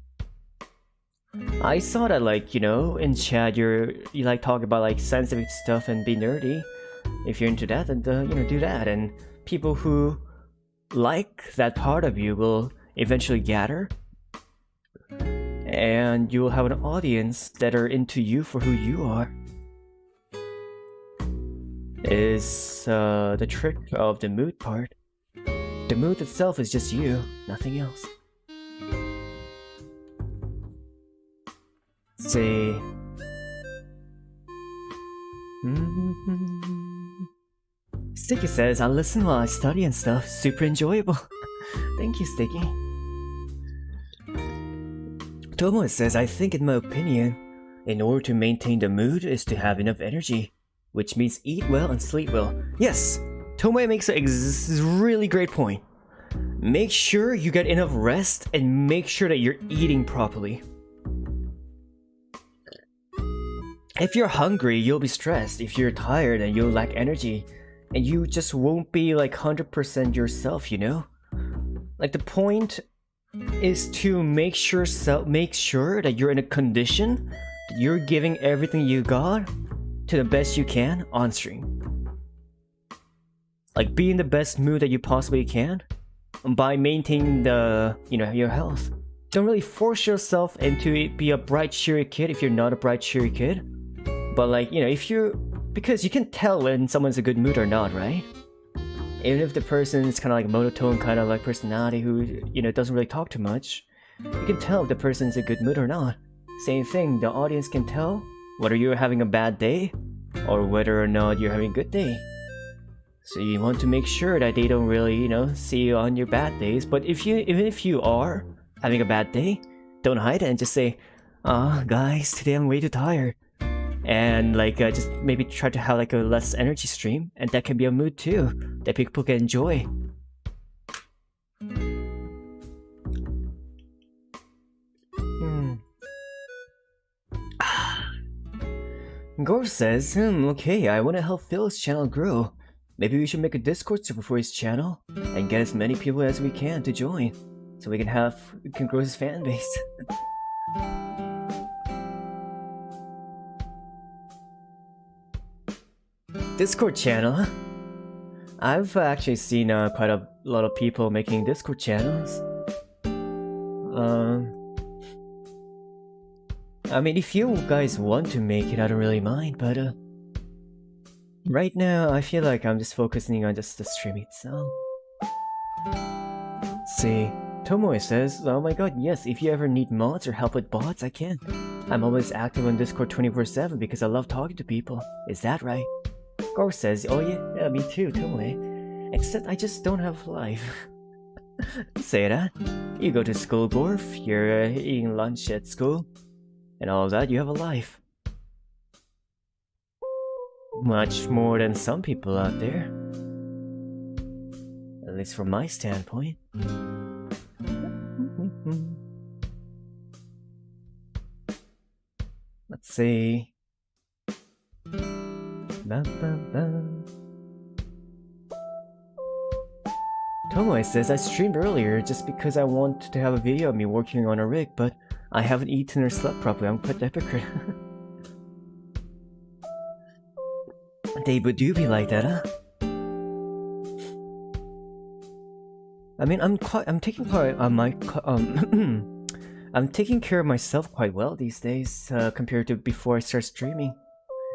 I saw that like, you know, in chat you like talk about like sensitive stuff and be nerdy. If you're into that, then you know, do that, and people who like that part of you will eventually gather, and you will have an audience that are into you for who you are. Is the trick of the mood part. The mood itself is just you, nothing else. Let's see. Sticky says, I listen while I study and stuff. Super enjoyable. Thank you, Sticky. Tomo says, I think in my opinion, in order to maintain the mood is to have enough energy, which means eat well and sleep well. Yes, Tomo makes a really great point. Make sure you get enough rest and make sure that you're eating properly. If you're hungry, you'll be stressed. If you're tired, then you'll lack energy. And you just won't be like 100% yourself, you know? Like the point is to make sure that you're in a condition that you're giving everything you got to the best you can on stream. Like be in the best mood that you possibly can by maintaining the, you know, your health. Don't really force yourself into be a bright cheery kid if you're not a bright cheery kid. But like, you know, because you can tell when someone's in a good mood or not, right? Even if the person is kind of like monotone kind of like personality who, you know, doesn't really talk too much, you can tell if the person's in a good mood or not. Same thing, the audience can tell whether you're having a bad day or whether or not you're having a good day. So you want to make sure that they don't really, you know, see you on your bad days. But even if you are having a bad day, don't hide it and just say, "Ah, guys, today I'm way too tired." And like just maybe try to have like a less energy stream, and that can be a mood too that people can enjoy. Gore says, okay, I want to help Phil's channel grow. Maybe we should make a Discord server for his channel and get as many people as we can to join, so we can grow his fan base. Discord channel, huh? I've actually seen quite a lot of people making Discord channels. I mean, if you guys want to make it, I don't really mind, but right now I feel like I'm just focusing on just the stream itself. Let's see, Tomoe says, oh my god, yes, if you ever need mods or help with bots, I can. I'm always active on Discord 24/7 because I love talking to people. Is that right? Gore says, oh yeah, me too, Tomoe. Except I just don't have life. Say that. You go to school, Gorf, you're eating lunch at school, and all that, you have a life. Much more than some people out there. At least from my standpoint. Let's see. Tomoe says, I streamed earlier just because I wanted to have a video of me working on a rig, but I haven't eaten or slept properly. I'm quite a hypocrite. They would do be like that, huh? I mean, I'm taking part I'm taking care of myself quite well these days compared to before I start streaming.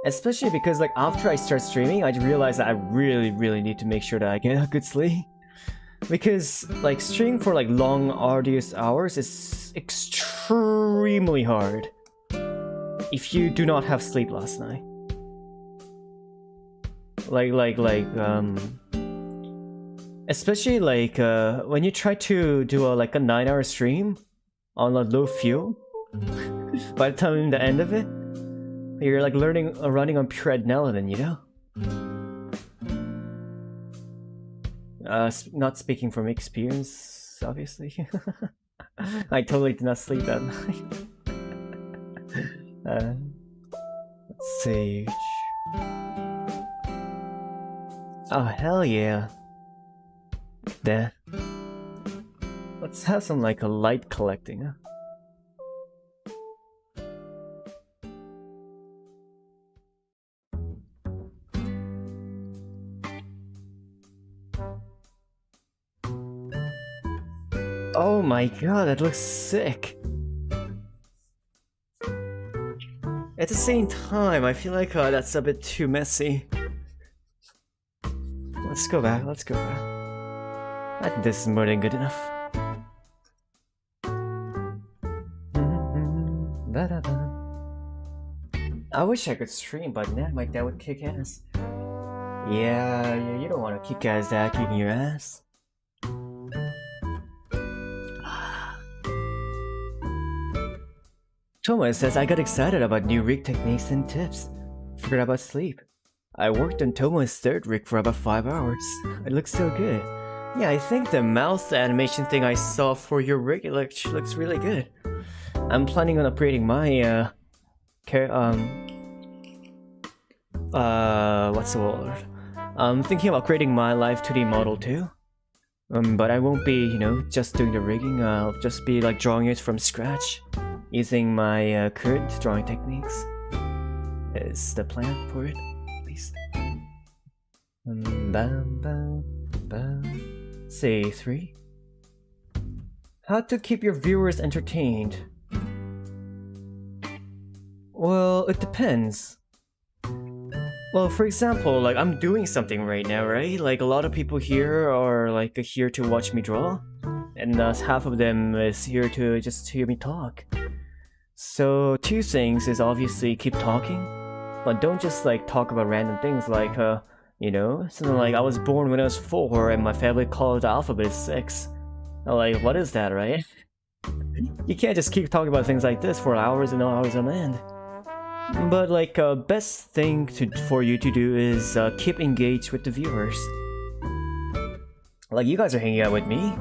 Especially because like after I start streaming, I realize that I really need to make sure that I get a good sleep. Because like streaming for like long arduous hours is extremely hard if you do not have sleep last night. Especially like when you try to do a 9-hour stream on a low fuel, by the time the end of it, you're like running on pure adrenaline, you know? Not speaking from experience, obviously. I totally did not sleep that night. Let's see. Oh, hell yeah. There. Let's have some like a light collecting, huh? Oh my god, that looks sick. At the same time, I feel like that's a bit too messy. Let's go back, let's go back. I think this is more than good enough. I wish I could stream, but then my dad would kick ass. Yeah, you don't want to kick ass dad kicking your ass. Thomas says, I got excited about new rig techniques and tips. Forgot about sleep. I worked on Tomo's third rig for about 5 hours. It looks so good. Yeah, I think the mouth animation thing I saw for your rig looks really good. I'm planning on upgrading my what's the word? I'm thinking of upgrading my live 2D model too. But I won't be, you know, just doing the rigging. I'll just be like drawing it from scratch, using my current drawing techniques. Is the plan for it, at least. Say 3. How to keep your viewers entertained? Well, it depends. Well, for example, like I'm doing something right now, right? Like a lot of people here are like here to watch me draw, and half of them is here to just hear me talk. So 2 things is obviously keep talking, but don't just like talk about random things like you know, something like I was born when I was 4 and my family called the alphabet 6. Like, what is that, right? You can't just keep talking about things like this for hours and hours on end. But like, best thing for you to do is keep engaged with the viewers. Like, you guys are hanging out with me.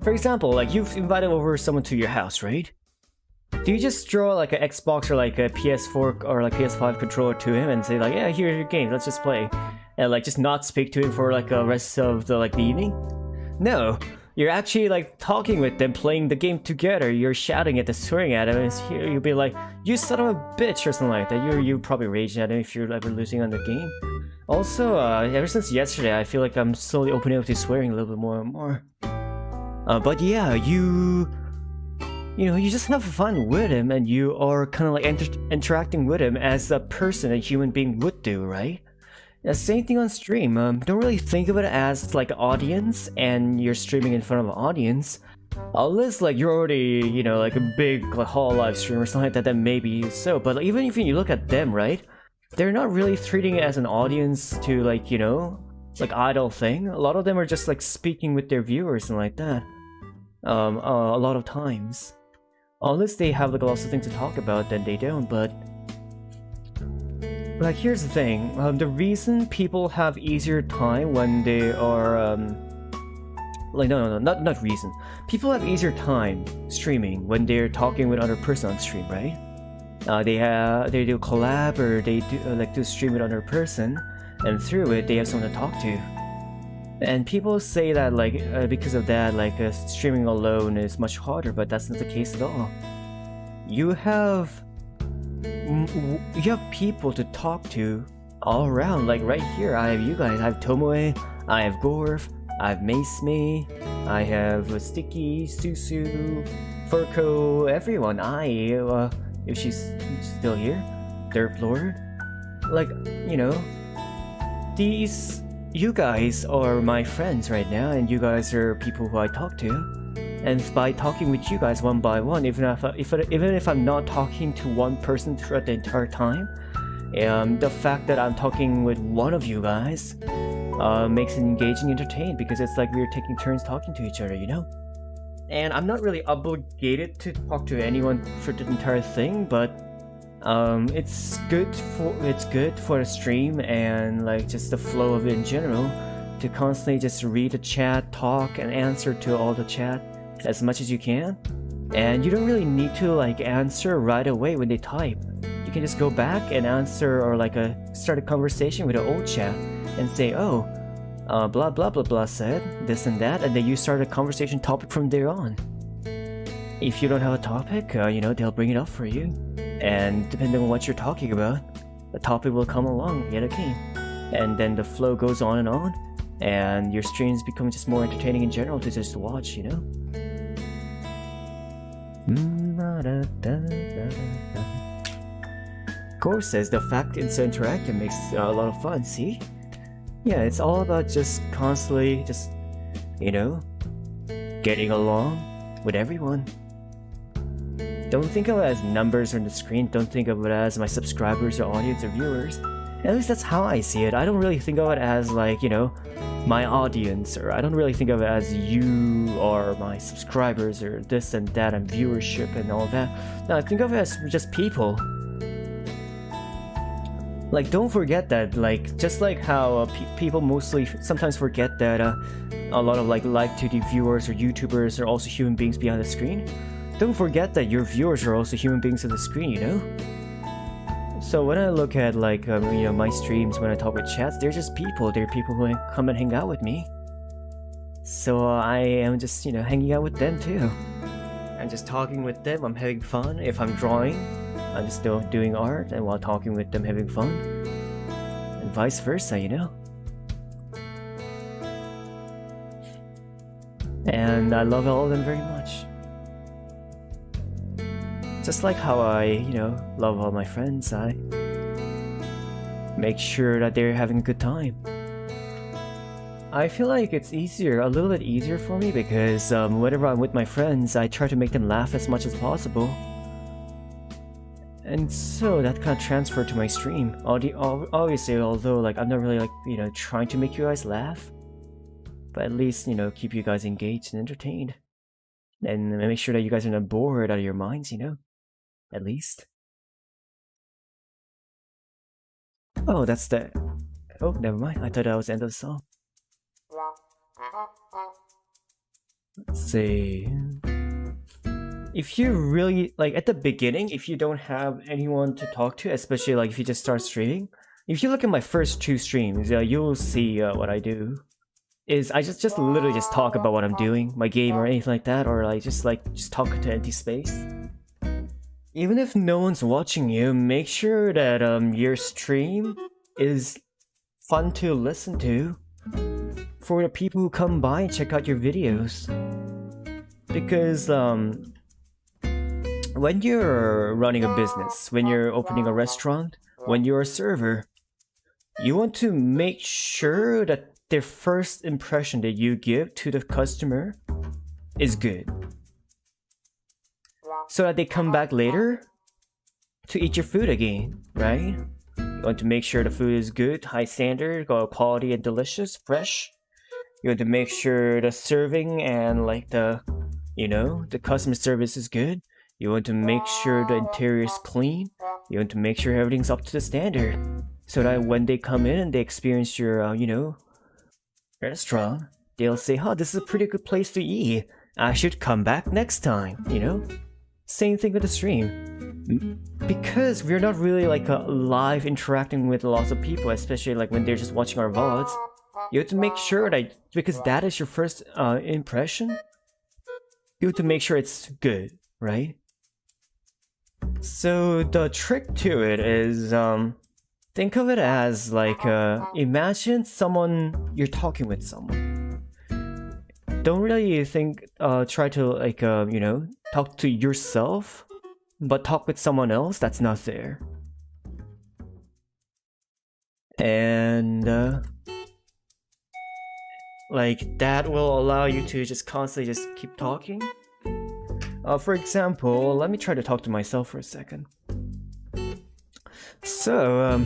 For example, like you've invited over someone to your house, right? Do you just throw like an Xbox or like a PS4 or like PS5 controller to him and say like, yeah, here's your game, let's just play, and like just not speak to him for like the rest of the evening? No, you're actually like talking with them, playing the game together. You're shouting at them, swearing at him, and here you'll be like, you son of a bitch or something like that. You probably raging at him if you're ever losing on the game. Also, ever since yesterday, I feel like I'm slowly opening up to swearing a little bit more and more. But yeah, you know, you just have fun with him, and you are kind of like interacting with him as a person a human being would do, right? Yeah, same thing on stream. Don't really think of it as like an audience, and you're streaming in front of an audience. Unless like you're already, you know, like a big like whole live stream or something like that, then maybe so. But like, even if you look at them, right? They're not really treating it as an audience to like, you know, like idle thing. A lot of them are just like speaking with their viewers and like that. A lot of times. Unless they have like lots of things to talk about, then they don't. But like, here's the thing. The reason people have easier time when they are like not reason. People have easier time streaming when they're talking with other person on stream, right? They do collab, or they do like do stream with another person, and through it they have someone to talk to. And people say that like because of that, like streaming alone is much harder, but that's not the case at all. You have people to talk to all around. Like right here, I have you guys. I have Tomoe, I have Gorf, I have Mace-Me, I have Sticky, Susu, Furko, everyone. If she's still here, Derp Lord. Like, you know, you guys are my friends right now, and you guys are people who I talk to. And by talking with you guys one by one, even if I'm not talking to one person throughout the entire time, the fact that I'm talking with one of you guys makes it engaging, entertaining, because it's like we're taking turns talking to each other, you know? And I'm not really obligated to talk to anyone for the entire thing, but it's good for the stream and like just the flow of it in general, to constantly just read the chat, talk, and answer to all the chat as much as you can. And you don't really need to like answer right away when they type. You can just go back and answer, or like start a conversation with an old chat and say, oh, blah blah blah blah said this and that, and then you start a conversation topic from there on. If you don't have a topic, you know, they'll bring it up for you, and depending on what you're talking about, the topic will come along yet again, and then the flow goes on, and your streams become just more entertaining in general to just watch, you know? Core says the fact it's interactive makes a lot of fun. See? Yeah, it's all about just constantly just, you know, getting along with everyone. Don't think of it as numbers on the screen. Don't think of it as my subscribers or audience or viewers. At least that's how I see it. I don't really think of it as like, you know, my audience, or I don't really think of it as you or my subscribers or this and that and viewership and all that. No, I think of it as just people. Like, don't forget that, like, just like how people mostly sometimes forget that a lot of like live 2D viewers or YouTubers are also human beings behind the screen. Don't forget that your viewers are also human beings on the screen, you know? So when I look at like, you know, my streams, when I talk with chats, they're just people. They're people who come and hang out with me. So I am just, you know, hanging out with them too. I'm just talking with them, I'm having fun. If I'm drawing, I'm just still doing art, and while talking with them, having fun. And vice versa, you know? And I love all of them very much. Just like how I, you know, love all my friends, I make sure that they're having a good time. I feel like it's easier, a little bit easier for me, because whenever I'm with my friends, I try to make them laugh as much as possible. And so that kind of transferred to my stream. Obviously, although like I'm not really like, you know, trying to make you guys laugh, but at least, you know, keep you guys engaged and entertained. And make sure that you guys are not bored out of your minds, you know? At least. Oh, that's the... Oh, never mind. I thought that was the end of the song. Let's see... If you really, like at the beginning, if you don't have anyone to talk to, especially like if you just start streaming, if you look at my first 2 streams, you'll see what I do. Is I just literally just talk about what I'm doing, my game or anything like that, or like just talk to empty space. Even if no one's watching you, make sure that your stream is fun to listen to for the people who come by and check out your videos. Because when you're running a business, when you're opening a restaurant, when you're a server, you want to make sure that their first impression that you give to the customer is good. So that they come back later to eat your food again, right? You want to make sure the food is good, high standard, quality and delicious, fresh. You want to make sure the serving and like the, you know, the customer service is good. You want to make sure the interior is clean. You want to make sure everything's up to the standard. So that when they come in and they experience your, you know, restaurant, they'll say, oh, this is a pretty good place to eat. I should come back next time, you know? Same thing with the stream. Because we're not really like live interacting with lots of people, especially like when they're just watching our VODs. You have to make sure that, because that is your first impression, you have to make sure it's good, right? So the trick to it is, think of it as like, imagine you're talking with someone. Don't really try to like, you know, talk to yourself, but talk with someone else that's not there. And, like, that will allow you to just constantly just keep talking. For example, let me try to talk to myself for a second. So,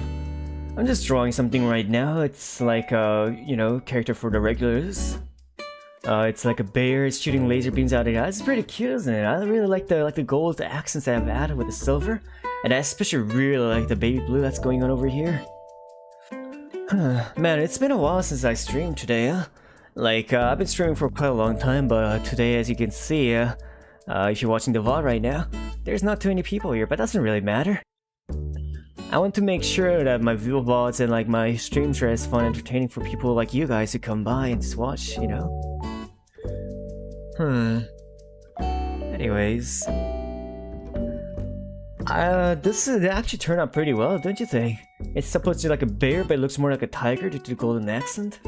I'm just drawing something right now. It's like a, you know, character for the regulars. It's like a bear, it's shooting laser beams out of the eyes. It's pretty cute, isn't it? I really like the gold accents that I've added with the silver. And I especially really like the baby blue that's going on over here. Man, it's been a while since I streamed today, Like, I've been streaming for quite a long time, but today, as you can see, if you're watching the VOD right now, there's not too many people here, but that doesn't really matter. I want to make sure that my VODs and like my streams are as fun and entertaining for people like you guys who come by and just watch, you know? Anyways. This actually turned out pretty well, don't you think? It's supposed to be like a bear, but it looks more like a tiger due to the golden accent.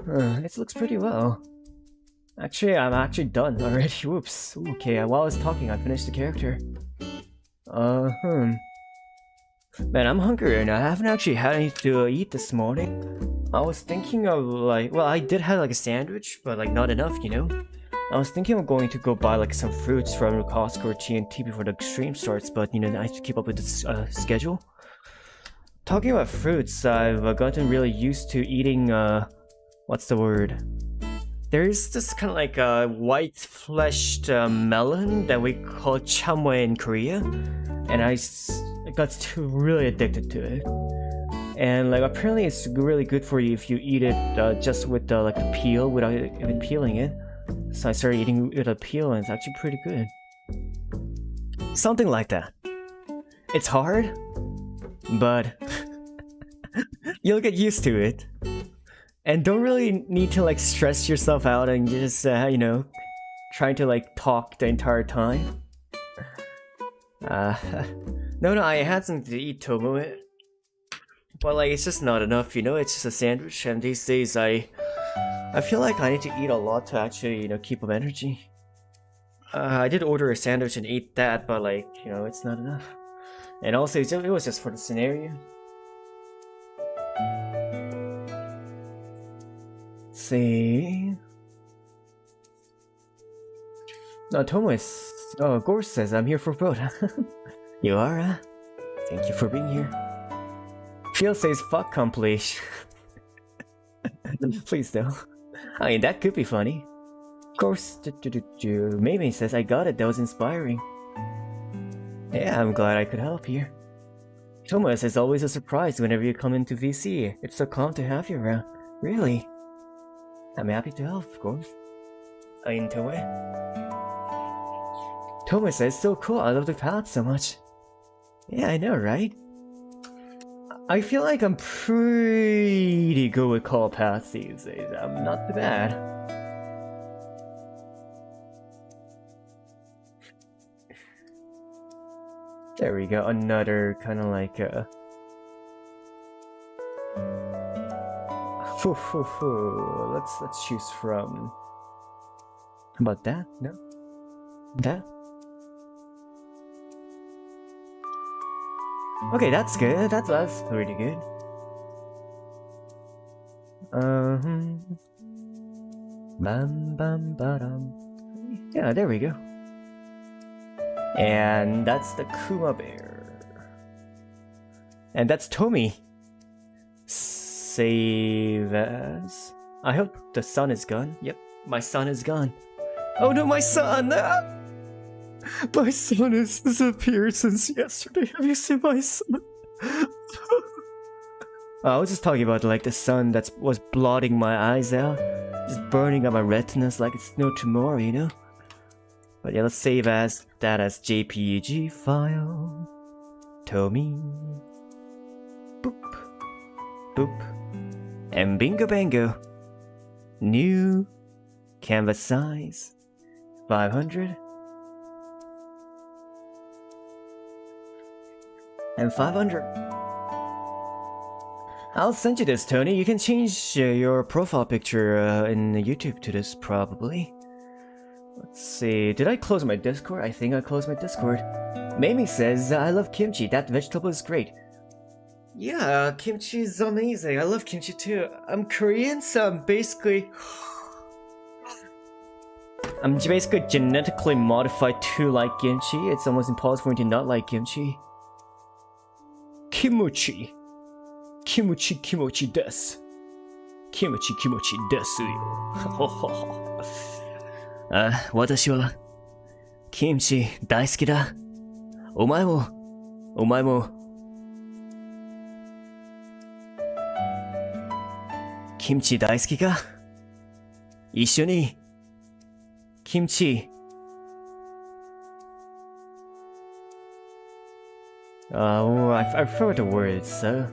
It looks pretty well. Actually, I'm actually done already. Whoops. Okay, while I was talking, I finished the character. Man, I'm hungry and I haven't actually had anything to eat this morning. I was thinking of like, well, I did have like a sandwich, but like not enough, you know? I was thinking of going to go buy like some fruits from Costco or TNT before the stream starts, but you know, I have to keep up with the schedule. Talking about fruits, I've gotten really used to eating, what's the word? There's this kind of like a white-fleshed melon that we call chamwe in Korea, and I got really addicted to it. And like apparently it's really good for you if you eat it just with like the peel without even peeling it. So I started eating with a peel and it's actually pretty good. Something like that. It's hard, but you'll get used to it. And don't really need to like stress yourself out and just, you know, trying to like talk the entire time. No, I had something to eat, Tomo. But like, it's just not enough, you know? It's just a sandwich, and these days I feel like I need to eat a lot to actually, you know, keep up energy. I did order a sandwich and eat that, but like, you know, it's not enough. And also, it was just for the scenario. Let's see. No, Tomo is... Oh, Gore says I'm here for both. You are, Thank you for being here. Phil says fuck compilation. Please don't. I mean, that could be funny. Of course, Mei says, I got it, that was inspiring. Yeah, I'm glad I could help here. Thomas is always a surprise whenever you come into VC. It's so calm to have you around. Really? I'm happy to help, of course. Into it. Thomas says, so cool, I love the path so much. Yeah, I know, right? I feel like I'm pretty good with call paths these days. I'm not too bad. There we go, another kind of like let's choose from. How about that? No? That? Okay, that's good. That's pretty good. Bam bam badam. Yeah, there we go. And that's the Kuma bear. And that's Tommy. Save as. I hope the sun is gone. Yep, my sun is gone. Oh no, my son! My son has disappeared since yesterday. Have you seen my son? I was just talking about like the sun that was blotting my eyes out. Just burning up my retinas like it's no tomorrow, you know? But yeah, let's save as that as JPG file. Tommy. Boop. Boop. And bingo bango. New canvas size 500. And 500. I'll send you this, Tony. You can change your profile picture in YouTube to this, probably. Let's see. Did I close my Discord? I think I closed my Discord. Mamie says, I love kimchi. That vegetable is great. Yeah, kimchi is amazing. I love kimchi too. I'm Korean, so I'm basically genetically modified to like kimchi. It's almost impossible for me to not like kimchi. Kimochi. Kimochi kimochi desu. Kimochi kimochi desu yo. 私はキムチ大好きだ。お前もキムチ大好きか？一緒にキムチ。I forgot the words, so.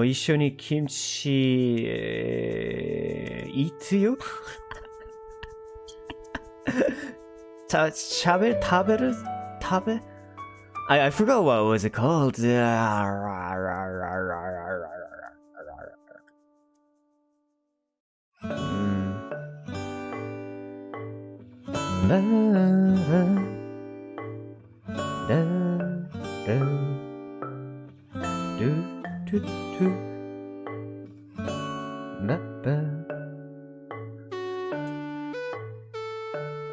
一緒にキムチ、eat よ食べる I forgot what was it called.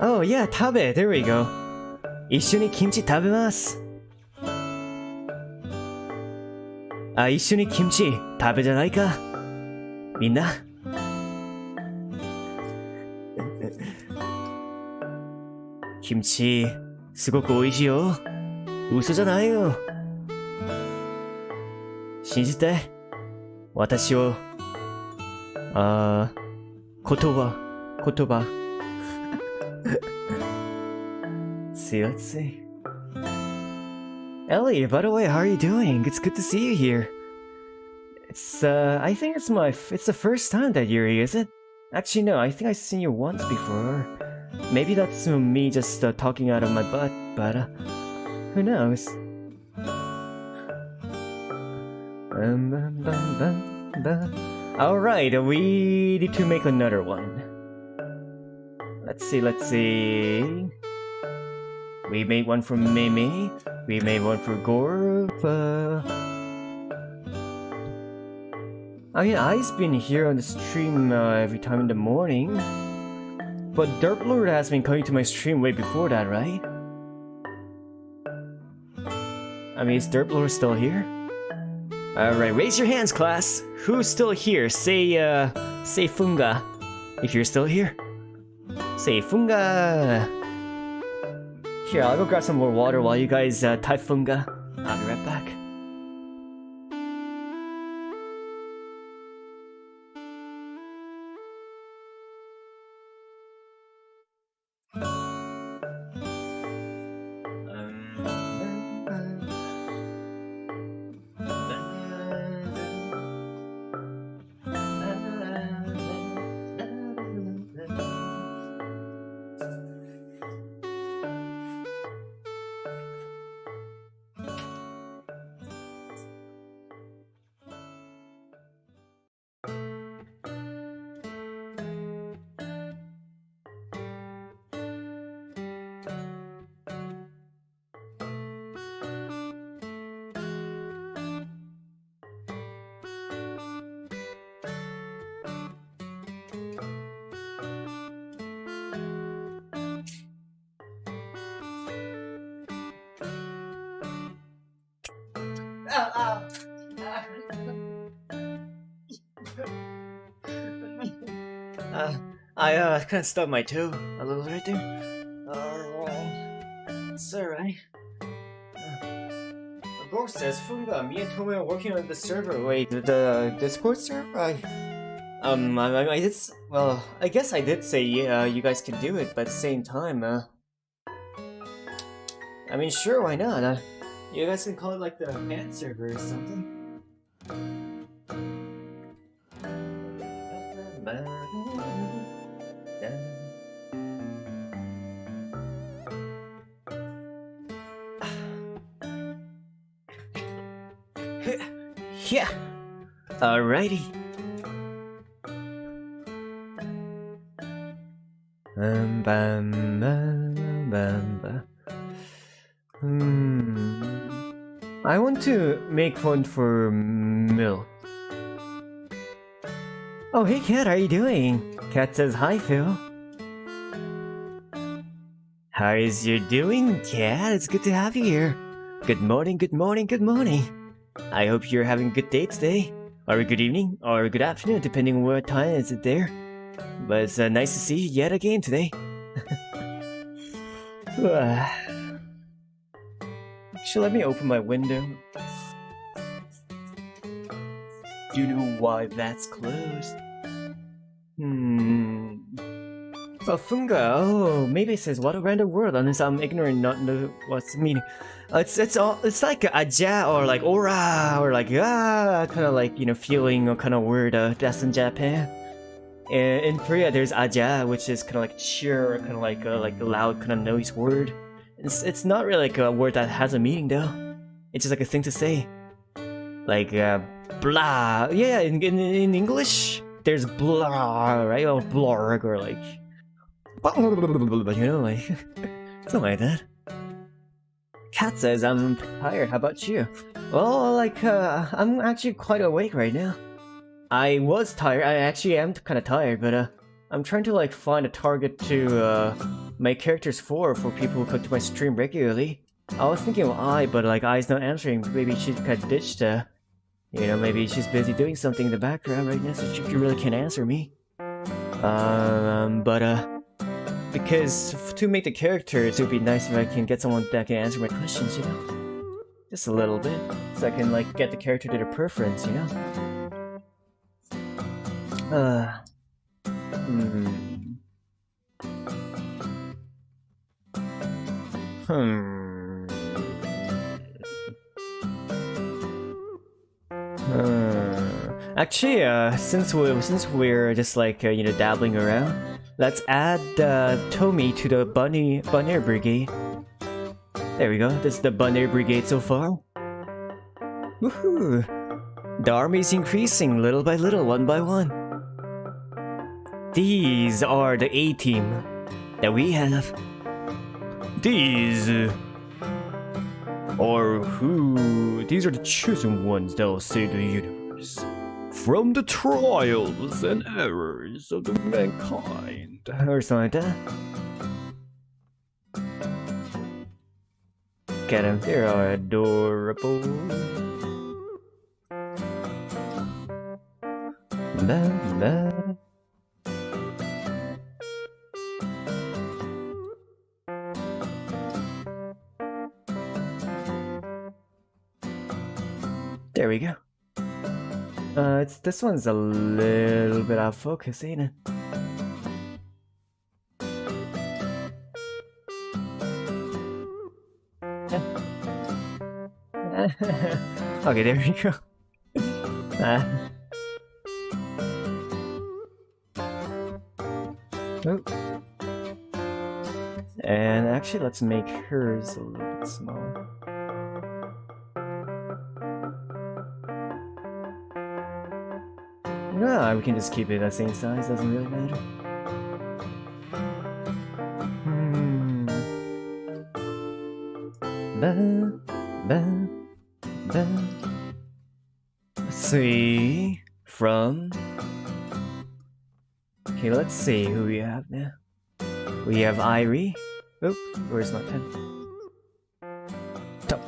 Oh yeah, 食べ there we go. 一緒にキムチ食べます。一緒にキムチ食べじゃないか。みんな。キムチすごく美味しいよ。嘘じゃないよ。信じて。私を。言葉。Let's see. Ellie, by the way, how are you doing? It's good to see you here. It's I think it's the first time that you're here, is it? Actually, no, I think I've seen you once before. Maybe that's me just talking out of my butt, but who knows? Alright, we need to make another one. Let's see. We made one for Mimi. We made one for Gorf. I mean, I's been here on the stream every time in the morning. But Derp Lord has been coming to my stream way before that, right? I mean, is Dirtblore still here? Alright, raise your hands, class. Who's still here? Say Funga. If you're still here. Say Funga. Here, I'll go grab some more water while you guys type Funga. I'll be right back. I kind of stubbed my toe a little right there. It's alright. The book says, Funga, me and Tomoe are working on the server. Wait, the Discord server? I did. Well, I guess I did say yeah, you guys can do it, but at the same time, I mean, sure, why not? You guys can call it like the fan server or something. Yeah. Alrighty. I want to make one for Mill. Oh, hey Cat, how are you doing? Cat says hi, Phil. How is you doing, Cat? It's good to have you here. Good morning, good morning, good morning. I hope you're having a good day today, or a good evening, or a good afternoon, depending on what time is it there. But it's nice to see you yet again today. Actually, let me open my window. Do you know why that's closed? Oh, Funga. Oh, maybe it says what a random word, unless I'm ignorant, not know what's the meaning. It's like aja or like ora or like kind of like, you know, feeling or kind of word that's in Japan. In Korea, there's aja, which is kind of like cheer, kind of like a loud kind of noise word. It's not really like a word that has a meaning though. It's just like a thing to say, like blah. Yeah, in English, there's blah, right? Or blorg or like, you know, like something like that. Cat says I'm tired. How about you? Well, like I'm actually quite awake right now. I was tired. I actually am kind of tired, but I'm trying to like find a target to make characters for people who come to my stream regularly. I was thinking of I, but like I's not answering. Maybe she kind of ditched. You know, maybe she's busy doing something in the background right now, so she really can't answer me. Because to make the characters, it would be nice if I can get someone that can answer my questions, you know? Just a little bit, so I can like get the character to their preference, you know? Actually, since we're just like you know, dabbling around, let's add Tomi to the Bunnier Brigade. There we go. This is the Bunnier Brigade so far. Woohoo! The army is increasing little by little, one by one. These are the A-team that we have. These are who? These are the chosen ones that will save the universe from the trials and errors of the mankind. Or something like that. Look at them, they are adorable. There we go. This one's a little bit out of focus, ain't it? Okay, there we go. Oh. And actually, let's make hers a little bit smaller. No, we can just keep it the same size, doesn't really matter. Let's see. From. Okay, let's see who we have now. We have Irie. Oop, where's my pen?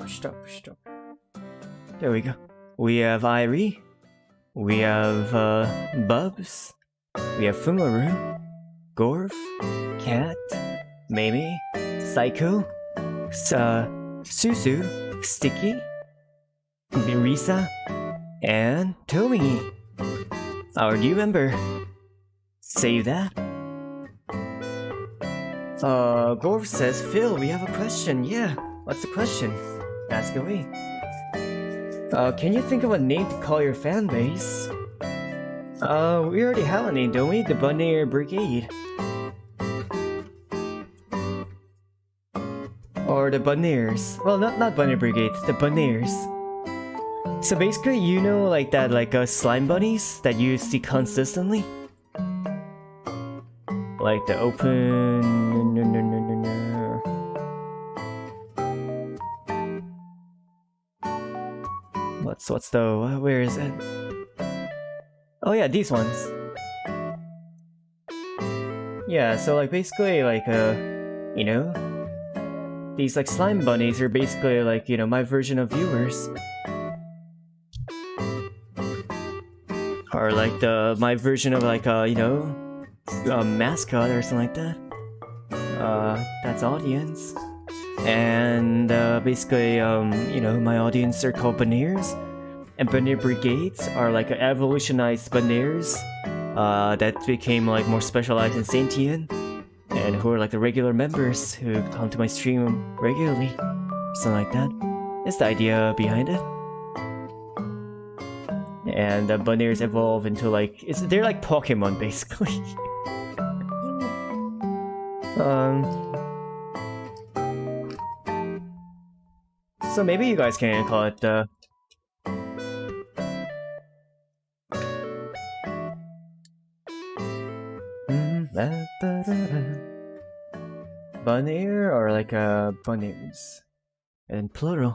Stop. There we go. We have Irie. We have Bubs. We have Fumaru. Gorf. Cat. Mimi. Psycho. Susu. Sticky. Birisa. And Tomi. Our new member. Save that. Gorf says, Phil, we have a question. Yeah, what's the question? Ask away. Can you think of a name to call your fan base? We already have a name, don't we? The Bunnier Brigade. Or the Bunniers. Well, not Bunnier Brigade, the Bunniers. So basically, you know, like that, slime bunnies that you see consistently? Like the open... What's the... where is it? Oh yeah, these ones. Yeah, so like basically like, you know, these like slime bunnies are basically like, you know, my version of viewers. Or like my version of like, you know, mascot or something like that. That's audience. And basically, you know, my audience are called Bunniers. And Bunnier Brigades are like evolutionized Bunniers that became like more specialized in Sentient. And who are like the regular members who come to my stream regularly. Something like that. That's the idea behind it. And the Bunniers evolve into like... they're like Pokemon basically. So maybe you guys can call it Bunnier or like Bunniers. And plural.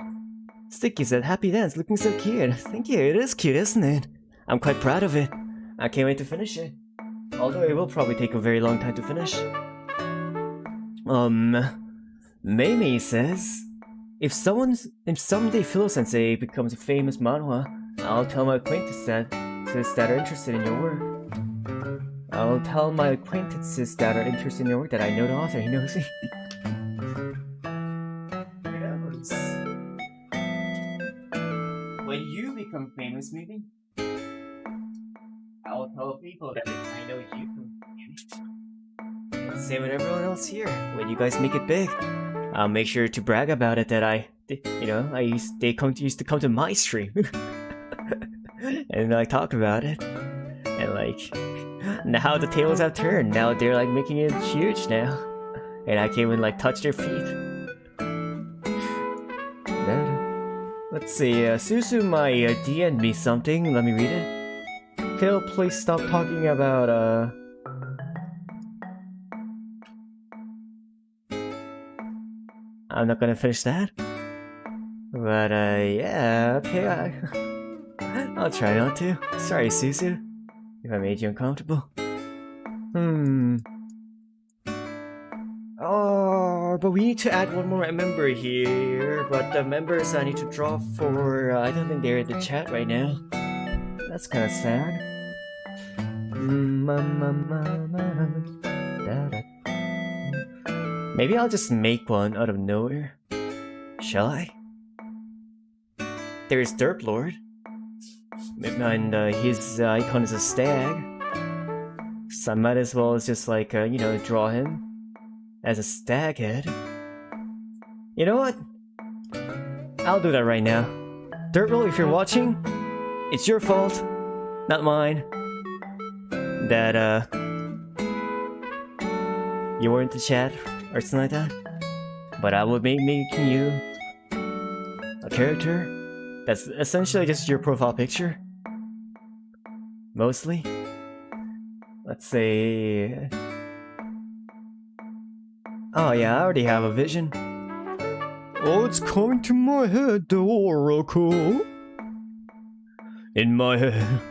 Sticky said, happy dance, looking so cute. Thank you, it is cute, isn't it? I'm quite proud of it. I can't wait to finish it. Although it will probably take a very long time to finish. Mamie says, if someday Philo-sensei becomes a famous manhwa, I'll tell my acquaintances that are interested in your work. I'll tell my acquaintances that are interested in your work that I know the author, he knows me. When you become famous, maybe? I will tell people that I know you. Same with everyone else here. When you guys make it big, I'll make sure to brag about it that you know, used to come to my stream. And like talk about it. And like, now the tables have turned. Now they're like making it huge now. And I can't even like touch their feet. Let's see, Susu might DM'd me something. Let me read it. Phil, please stop talking about, I'm not gonna finish that. But, yeah, okay, I'll try not to. Sorry, Susu, if I made you uncomfortable. Oh, But we need to add one more member here. But the members I need to draw for, I don't think they're in the chat right now. That's kind of sad. Maybe I'll just make one out of nowhere. Shall I? There's Derp Lord. And his icon is a stag. So I might as well just like, you know, draw him as a stag head. You know what? I'll do that right now. Dirtwell, if you're watching, it's your fault, not mine, that you weren't in the chat or something like that. But I will be making you a character that's essentially just your profile picture. Mostly. Let's say... Oh yeah, I already have a vision. Oh, it's coming to my head, the oracle. In my head,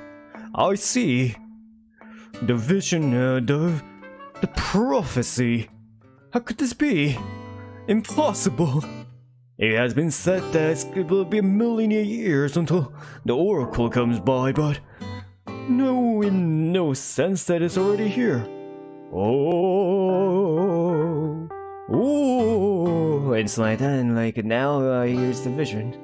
I see the vision, the prophecy. How could this be? Impossible. It has been said that it will be a million years until the oracle comes by, but no, in no sense that it's already here. Oh, oh, it's like that, and like now here's the vision.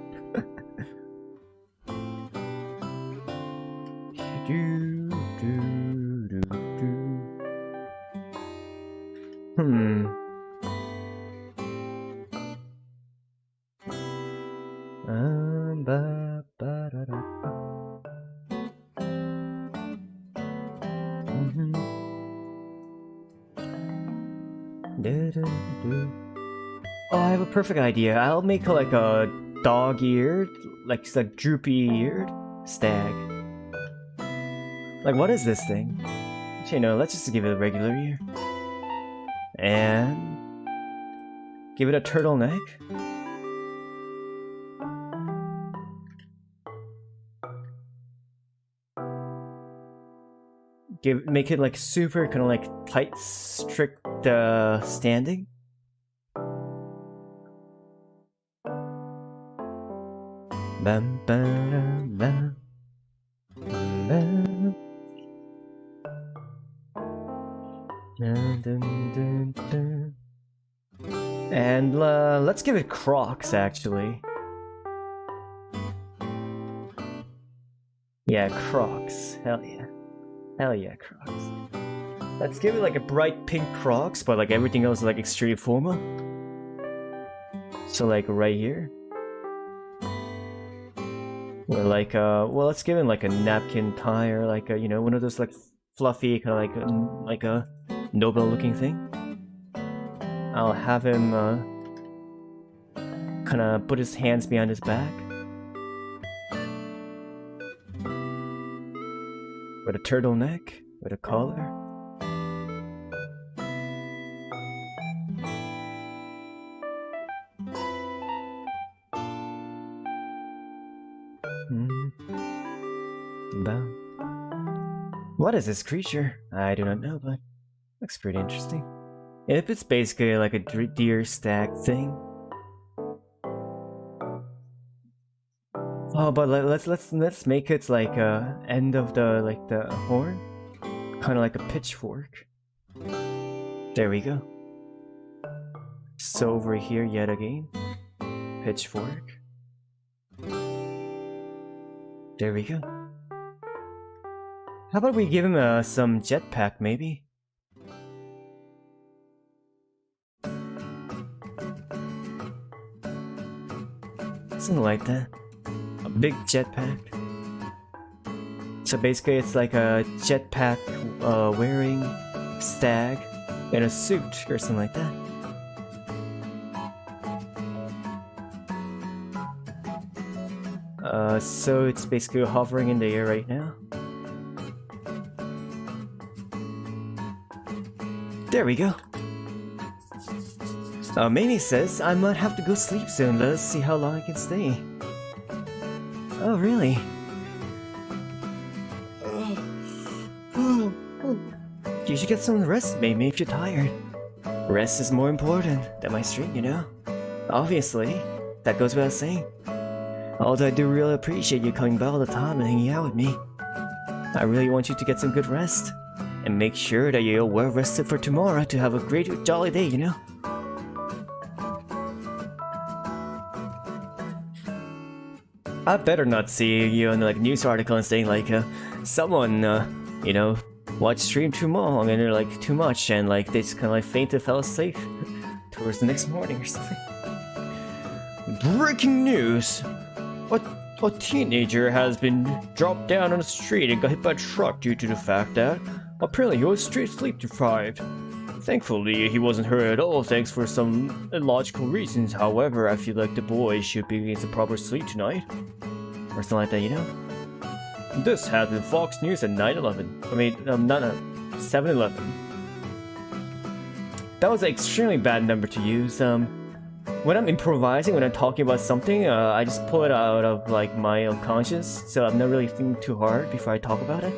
Oh, I have a perfect idea. I'll make like a dog-eared, like droopy-eared stag. Like, what is this thing? Actually, no, let's just give it a regular ear. And... give it a turtleneck. Make it like super kind of like tight, strict standing. Bam, bam, bam, bam. Dun, dun, dun, dun. And let's give it Crocs actually. Yeah, Crocs. Hell yeah. Hell yeah, Crocs. Let's give it like a bright pink Crocs, but like everything else is like extreme formal. So like right here. Or like well, let's give it like a napkin tie or like a, you know, one of those like fluffy kind of like a noble looking thing. I'll have him kind of put his hands behind his back. With a turtleneck, with a collar. What is this creature? I do not know, but looks pretty interesting. If it's basically like a deer stag thing. Oh, but let's make it like end of the horn, kind of like a pitchfork. There we go. So over here yet again, pitchfork. There we go. How about we give him some jetpack maybe? Something like that. A big jetpack. So basically it's like a jetpack wearing stag in a suit or something like that. So it's basically hovering in the air right now. There we go. Mamie says I might have to go sleep soon. Let's see how long I can stay. Oh, really? You should get some rest, Mamie, if you're tired. Rest is more important than my stream, you know? Obviously, that goes without saying. Although I do really appreciate you coming by all the time and hanging out with me. I really want you to get some good rest. And make sure that you're well rested for tomorrow to have a great jolly day, you know? I better not see you in like news article and saying like someone you know, watched stream too long and they're like too much and like they just kind of like fainted, fell asleep towards the next morning or something. Breaking news! A teenager has been dropped down on the street and got hit by a truck due to the fact that apparently he was sleep deprived. Thankfully, he wasn't hurt at all thanks for some illogical reasons. However, I feel like the boy should be getting some proper sleep tonight. Or something like that, you know? This has been Fox News at 9/11. I mean, not 7/11. That was an extremely bad number to use. When I'm improvising, when I'm talking about something, I just pull it out of like my unconscious, so I'm not really thinking too hard before I talk about it.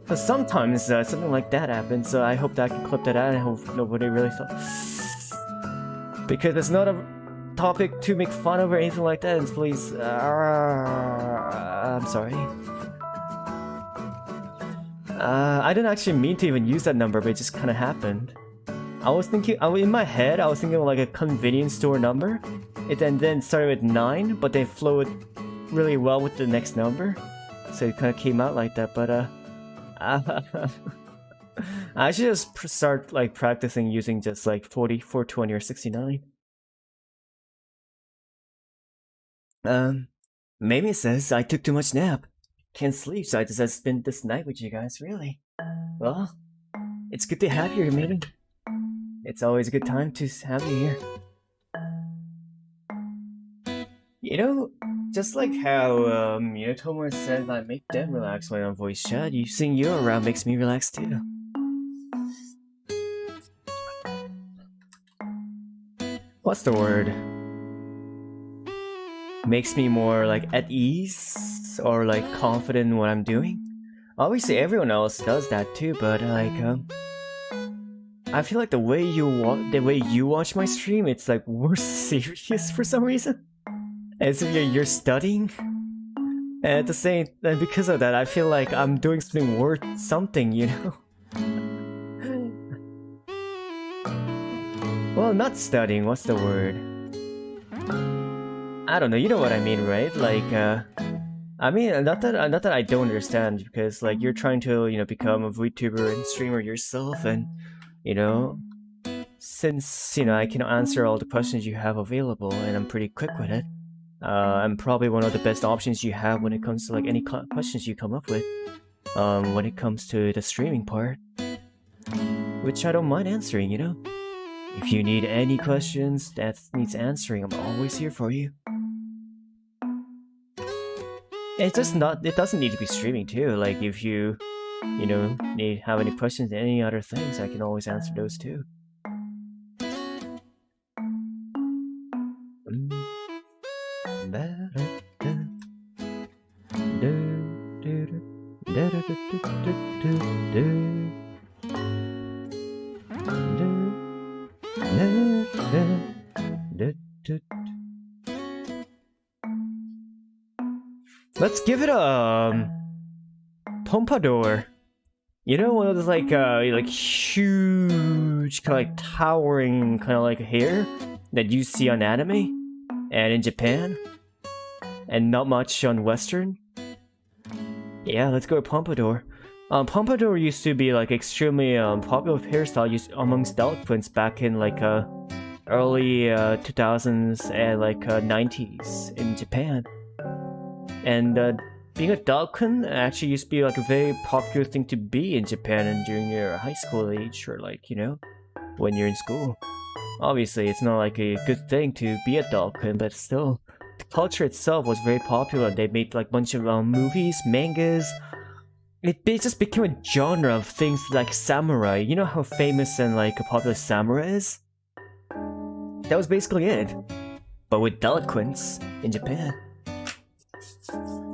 But sometimes something like that happens, so I hope that I can clip that out and I hope nobody really thought. Because it's not a topic to make fun of or anything like that, and please, I'm sorry. I didn't actually mean to even use that number, but it just kind of happened. I was thinking, in my head, I was thinking of like a convenience store number. It then started with 9, but they flowed really well with the next number. So it kind of came out like that, but I should just start like practicing using just like 40, 420, or 69. Maybe it says I took too much nap. Can't sleep, so I decided to spend this night with you guys, really. Well, it's good to have you here, maybe. It's always a good time to have you here. You know, just like how, you know, Tomo said I make them relax when I'm voice chat, you seeing you around makes me relax too. What's the word? Makes me more, like, at ease? Or, like, confident in what I'm doing? Obviously, everyone else does that too, but, like, I feel like the way you watch my stream, it's, like, more serious for some reason. As if you're studying. And at the same, and because of that, I feel like I'm doing something worth something, you know? Well, not studying, what's the word? I don't know, you know what I mean, right? Like, I mean, not that I don't understand, because, like, you're trying to, you know, become a VTuber and streamer yourself, and, you know, since, you know, I can answer all the questions you have available, and I'm pretty quick with it, I'm probably one of the best options you have when it comes to, like, any questions you come up with, when it comes to the streaming part, which I don't mind answering, you know? If you need any questions that needs answering, I'm always here for you. It's just not, it doesn't need to be streaming too, like if you know, have any questions and any other things, I can always answer those too. Let's give it a pompadour. You know, one of those like huge, kind of like towering, kind of like hair that you see on anime and in Japan, and not much on Western. Yeah, let's go with pompadour. Pompadour used to be like extremely popular hairstyle used amongst delinquents back in like early 2000s and like 90s in Japan. And being a delinquent actually used to be like a very popular thing to be in Japan and during your high school age, or like, you know, when you're in school. Obviously, it's not like a good thing to be a delinquent, but still, the culture itself was very popular. They made like a bunch of movies, mangas. It just became a genre of things like samurai. You know how famous and like a popular samurai is? That was basically it. But with delinquents in Japan.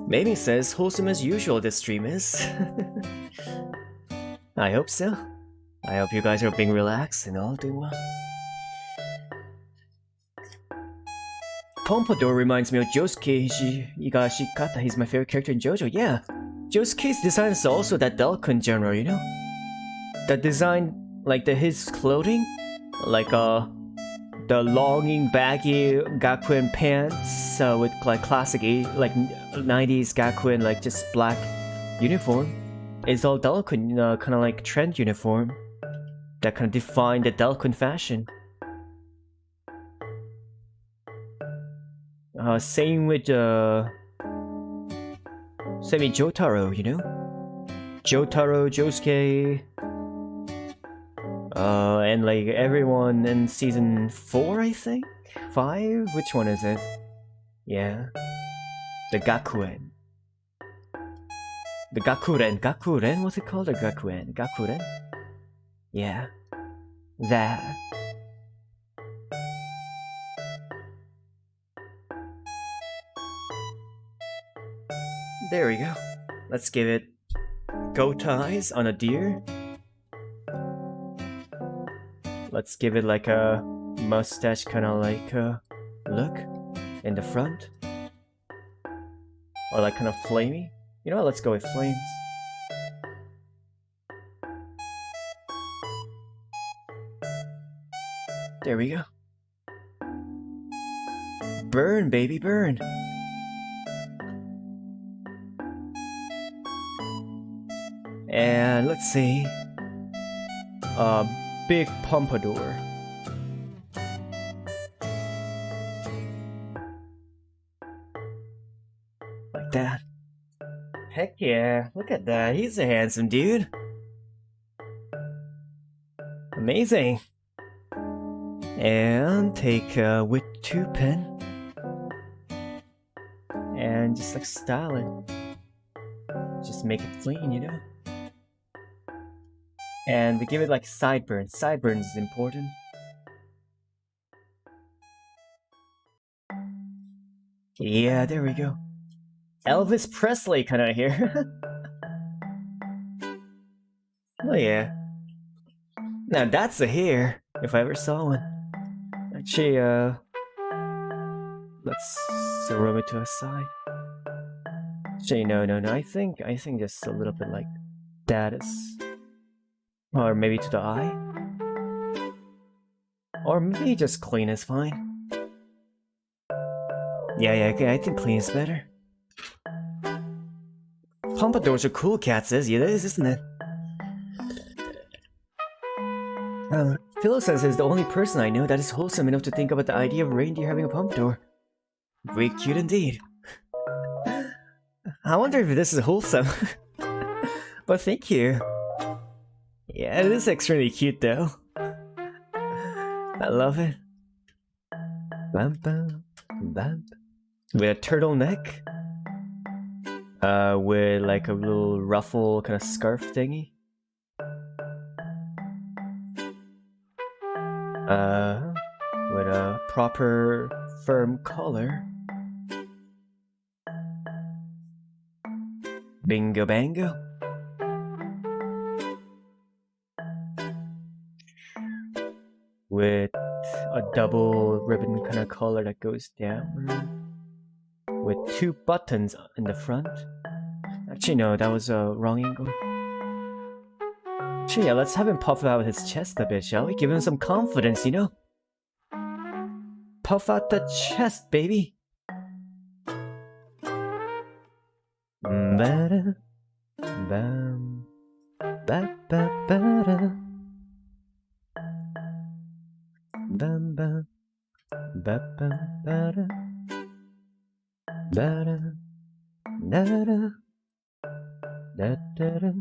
Maybe says wholesome as usual this stream is. I hope so. I hope you guys are being relaxed and all doing well. pompadour reminds me of Josuke Higashikata. He's my favorite character in JoJo. Yeah, Josuke's design is also that Delcon genre, you know? That design, like his clothing, like the longing baggy Gakuen pants with like classic 90s Gakuen, like just black uniform. It's all Delcon, kind of like trend uniform that kind of define the Delcon fashion. Same with Jotaro, you know? Jotaro, Josuke, and like everyone in season 4, I think? 5? Which one is it? Yeah. The Gakuen. The Gakuren, what's it called? The Gakuren? Yeah. That. There we go. Let's give it goat eyes on a deer. Let's give it like a mustache kind of like look in the front. Or like kind of flamey. You know what, let's go with flames. There we go. Burn, baby, burn. And let's see. Big pompadour. Like that. Heck yeah, look at that. He's a handsome dude. Amazing. And take a with 2 pen. And just like style it. Just make it clean, you know? And we give it like sideburns. Sideburns is important. Yeah, there we go. Elvis Presley kind of here. Oh yeah. Now that's a hair, if I ever saw one. Actually, let's throw it to a side. Actually, no. I think just a little bit like that is. Or maybe to the eye? Or maybe just clean is fine. Yeah, okay, I think clean is better. Pompadours are cool, cats, it is, isn't it? Philo says is the only person I know that is wholesome enough to think about the idea of reindeer having a pompadour. Very cute indeed. I wonder if this is wholesome. But thank you. Yeah, it is extremely cute though. I love it. Bam, bam, bam. With a turtleneck. With like a little ruffle kind of scarf thingy. With a proper firm collar. Bingo bango. With a double ribbon kind of collar that goes down. With 2 buttons in the front. Actually, no, that was a wrong angle. Actually, yeah, let's have him puff out his chest a bit, shall we? Give him some confidence, you know? Puff out the chest, baby! Ba-da, bam, ba-ba-ba-da. Bam, bam, ba-ba-ba-da. Da-da, da-da, da-da-da.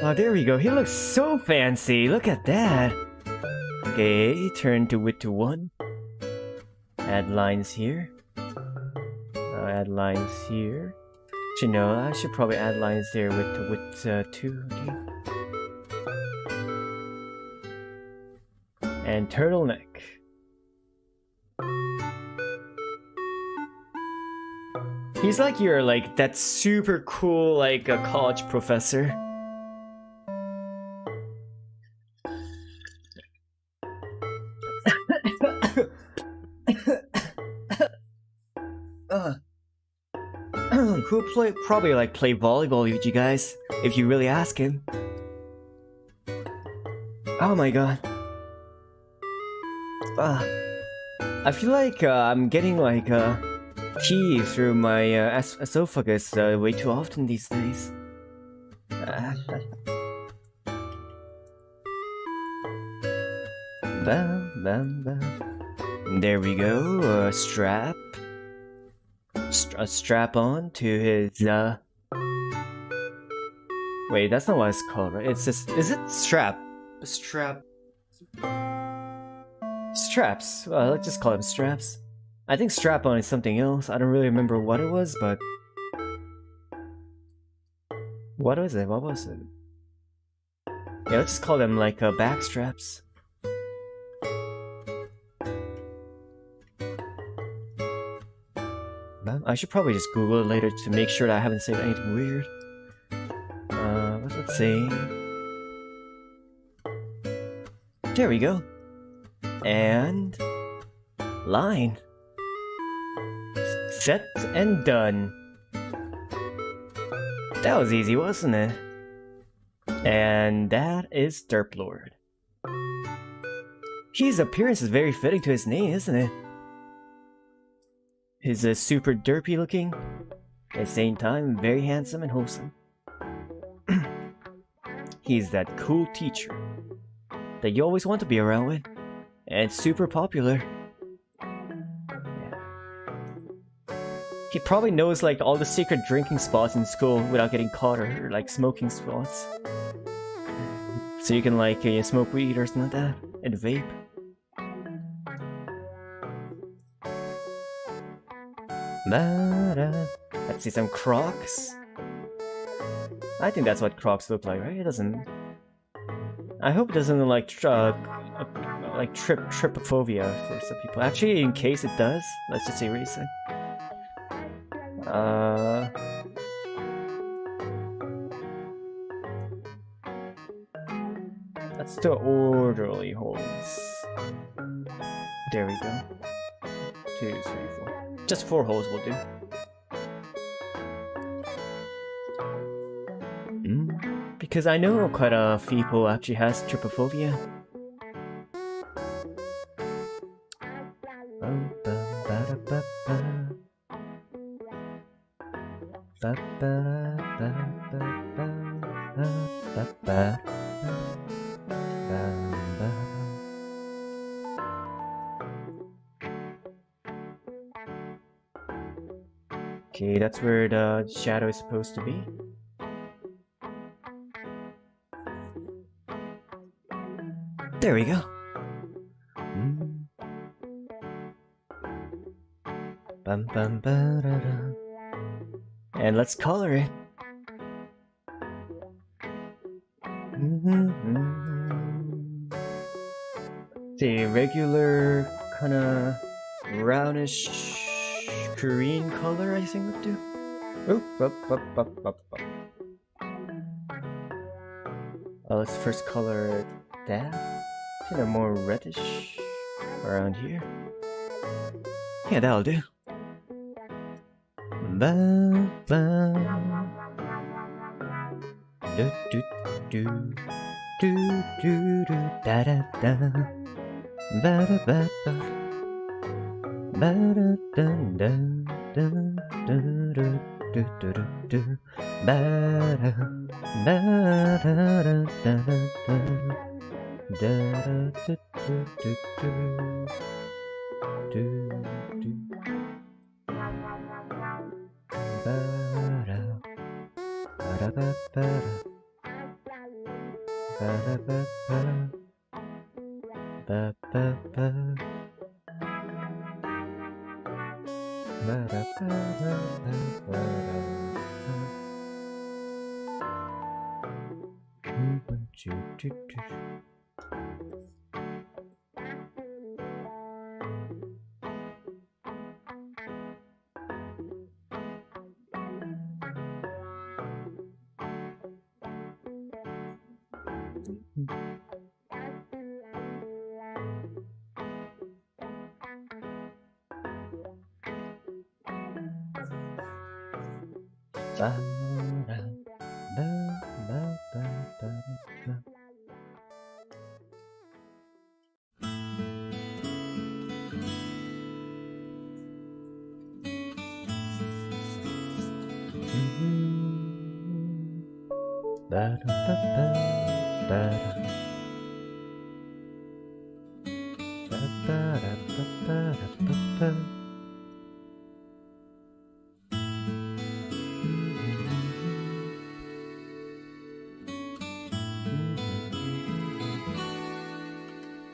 Oh, there we go. He looks so fancy. Look at that. Okay, turn to width to 1. Add lines here. Add lines here. Actually, no, I should probably add lines there with 2. Okay. And turtleneck. He's like your like that super cool like a college professor. Who probably like play volleyball with you guys if you really ask him. Oh my god. I feel like I'm getting like tea through my esophagus way too often these days. Bam, bam, bam. There we go. A strap. A strap on to his. Wait, that's not what it's called, right? It's just. Is it strap? A strap. Straps. Well, let's just call them straps. I think strap on is something else. I don't really remember what it was, but. What was it? What was it? Yeah, let's just call them like back straps. I should probably just Google it later to make sure that I haven't said anything weird. Let's see. There we go. And line. Set and done. That was easy, wasn't it? And that is Derp Lord. His appearance is very fitting to his name, isn't it? He's super derpy looking, at the same time very handsome and wholesome. He's that cool teacher that you always want to be around with, and super popular. Yeah. He probably knows like all the secret drinking spots in school without getting caught, or like smoking spots. So you can like smoke weed or something like that, and vape. Let's see some Crocs. I think that's what Crocs look like, right? It doesn't. I hope it doesn't look like trypophobia for some people. Actually, in case it does, let's just erase it. Let's do orderly holes. There we go. 2, 3, 4. Just 4 holes will do. Because I know quite a few people actually has trypophobia. Okay, that's where the shadow is supposed to be. There we go. Bum, bum, ba, da, da. And let's color it. The regular kind of brownish Korean color, I think would do. Let's first color that. Kind of more reddish around here. Yeah, that'll do. Ba ba do do do do do do da da da ba da ba ba ba da da da da da da do do do do ba da ba da da da da da da do do do do do ba da ba da ba ba ba da ba ba ba ba ba da ba ba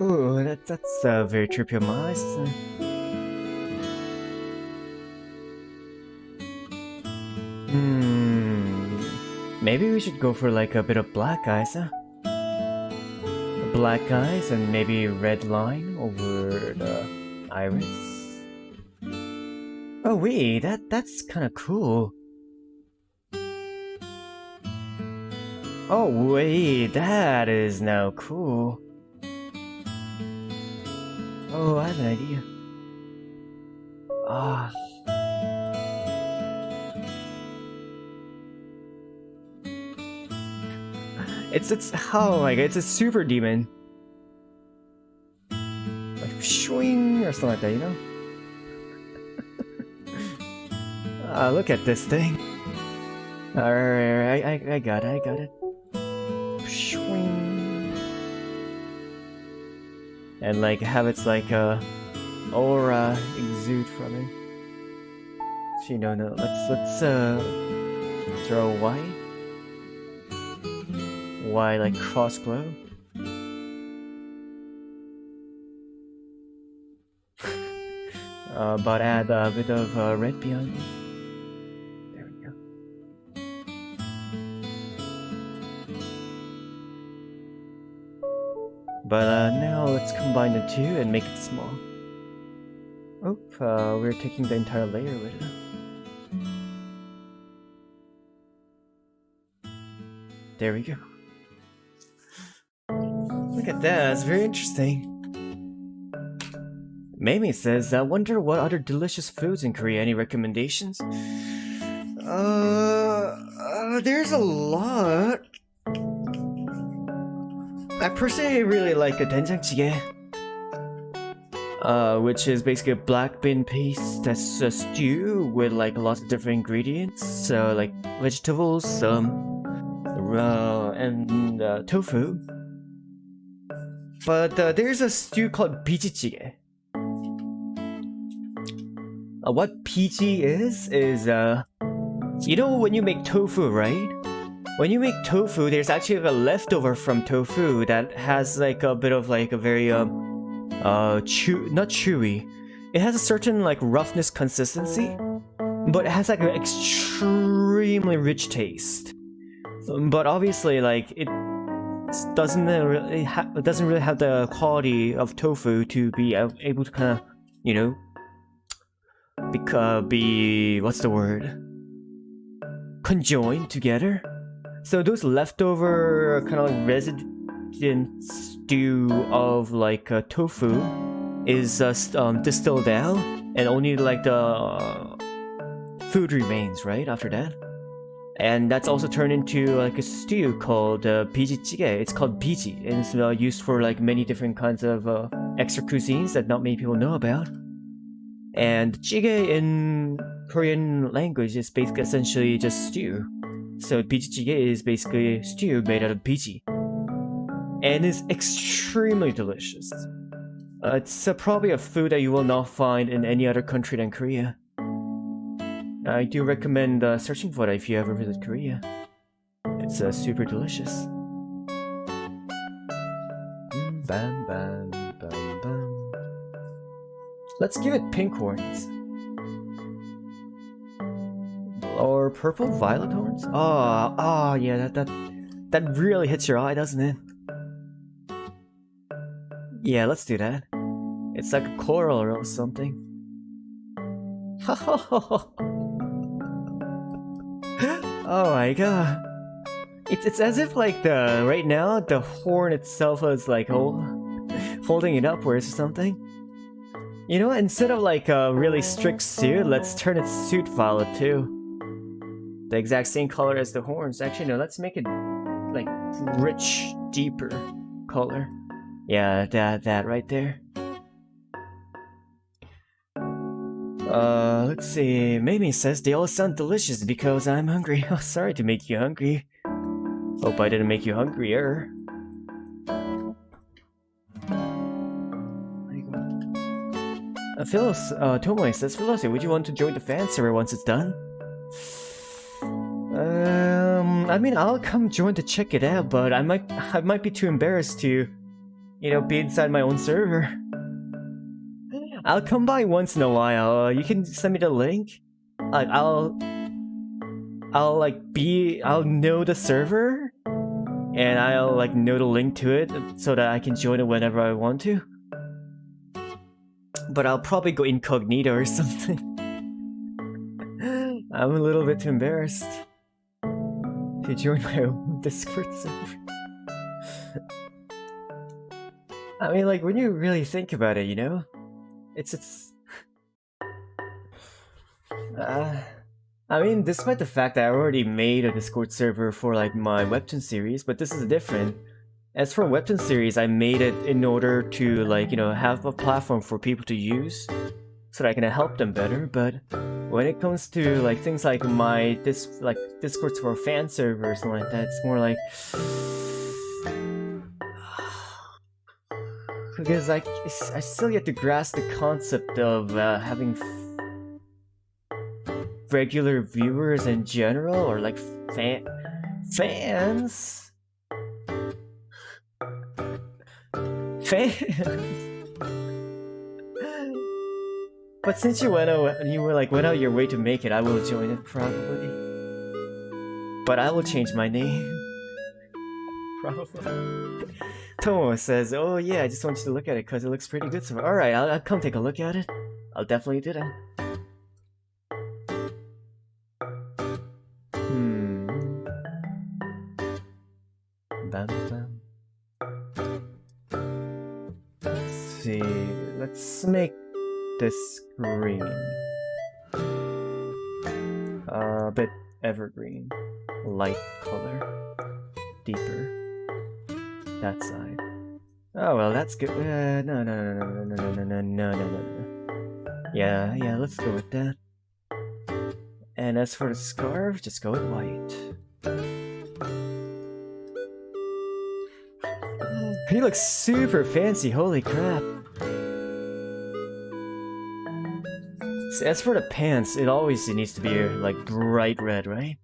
Ooh, that's very trippy of mine, isn't it? Maybe we should go for like a bit of black eyes, huh? Black eyes and maybe red line over the iris. Oh wait, that's kind of cool. Oh wait, that is now cool. Oh, I have an idea. Ah. It's oh my god, it's a super demon. Like swing or something like that, you know? Look at this thing. Alright, I got it. Swing. And like have its like aura exude from it. So, no, let's throw white. Why like cross glow? But add a bit of red behind it. There we go. But now let's combine the two and make it small. Oh, we're taking the entire layer with it. There we go. Look at that, it's very interesting. Mamie says, I wonder what other delicious foods in Korea, any recommendations? There's a lot. I personally really like a 된장찌개. Which is basically a black bean paste that's a stew with like lots of different ingredients. So like vegetables, and tofu. But there's a stew called 비지찌개. What PG is you know when you make tofu, right? When you make tofu, there's actually a leftover from tofu that has like a bit of like a very not chewy. It has a certain like roughness consistency, but it has like an extremely rich taste. But obviously, like it doesn't really have the quality of tofu to be able to kind of, you know, be what's the word? Conjoined together. So those leftover kind of like resident stew of like tofu is distilled down, and only like the food remains right after that. And that's also turned into like a stew called 비지찌개. It's called 비지, and it's used for like many different kinds of extra cuisines that not many people know about. And 찌개 in Korean language is basically essentially just stew. So 비지찌개 is basically stew made out of 비지, and is extremely delicious. It's probably a food that you will not find in any other country than Korea. I do recommend searching for it if you ever visit Korea. It's super delicious. Bam, bam, bam, bam. Let's give it pink horns. Or purple violet horns? Oh, yeah, that really hits your eye, doesn't it? Yeah, let's do that. It's like a coral or something. Oh my god. It's as if like right now the horn itself is like holding it upwards or something. You know, instead of like a really strict suit, let's turn its suit violet too. The exact same color as the horns. Actually, no, let's make it like rich, deeper color. Yeah, that right there. Let's see. Mimi says they all sound delicious because I'm hungry. Oh, sorry to make you hungry. Hope I didn't make you hungrier. Philos, Tomoe says, Philosophy, would you want to join the fan server once it's done? I mean, I'll come join to check it out, but I might be too embarrassed to, you know, be inside my own server. I'll come by once in a while. You can send me the link. Like, I'll know the server, and I'll like know the link to it so that I can join it whenever I want to. But I'll probably go incognito or something. I'm a little bit too embarrassed to join my own Discord server. I mean, like, when you really think about it, you know? It's I mean, despite the fact that I already made a Discord server for, like, my Webtoon series, but this is different. As for Webtoon series, I made it in order to, like, you know, have a platform for people to use so that I can help them better, but when it comes to, like, things like my Discords for fan servers and like that, it's more like... Because I still get to grasp the concept of having regular viewers in general, or like fans. But since you went out your way to make it, I will join it probably. But I will change my name. Probably. Tomo says, oh yeah, I just want you to look at it because it looks pretty good. So, alright, I'll come take a look at it. I'll definitely do that. Bam, bam. Let's see. Let's make this green. A bit evergreen. Light color. Deeper. That side. Oh well, that's good. No. Yeah, let's go with that. And as for the scarf, just go with white. He looks super fancy, holy crap. As for the pants, it always needs to be like bright red, right?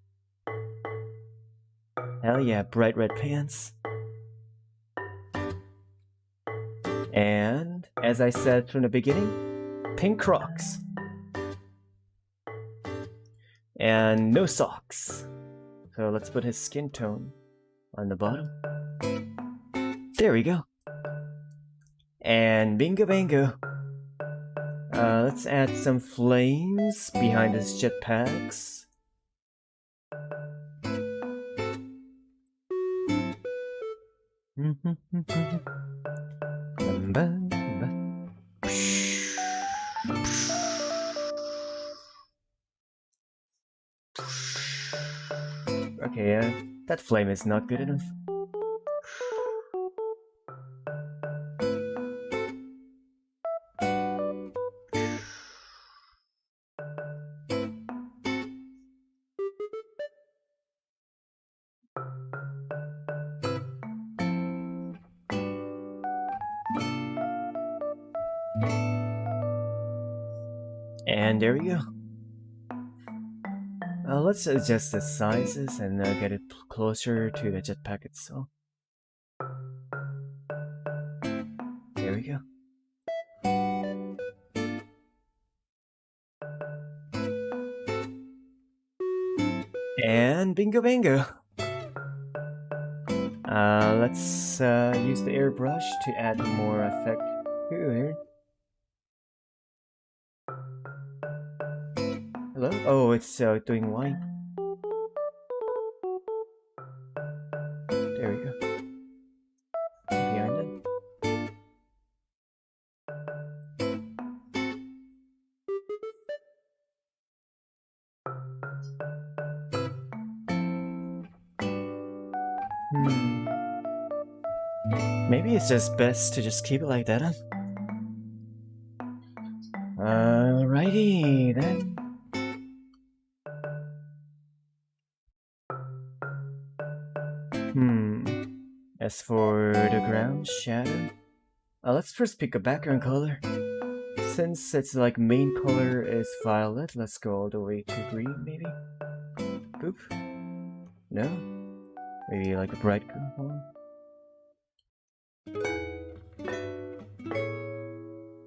Hell yeah, bright red pants. And, as I said from the beginning, pink Crocs. And no socks. So let's put his skin tone on the bottom. There we go. And bingo bango. Let's add some flames behind his jetpacks. Okay, that flame is not good enough. And there we go. Let's adjust the sizes and get it closer to the jetpack itself. There we go. And bingo bango! Let's use the airbrush to add more effect here. Hello? Oh, it's doing white. Maybe it's just best to just keep it like that, huh? Alrighty then. As for the ground shadow, let's first pick a background color. Since it's like main color is violet, let's go all the way to green maybe? Boop. No? Maybe like a bright green one?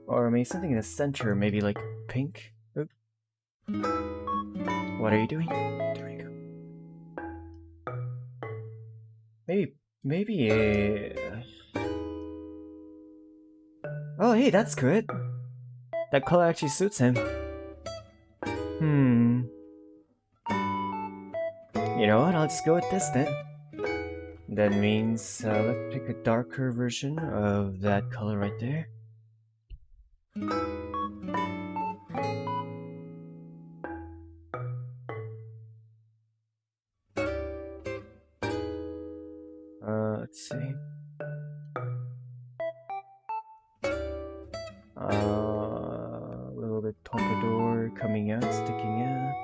Or maybe something in the center, maybe like pink? Oop. What are you doing? There we go. Maybe oh hey, that's good. That color actually suits him. You know what, I'll just go with this then. That means, let's pick a darker version of that color right there. Let's see. A little bit pompadour coming out, sticking out.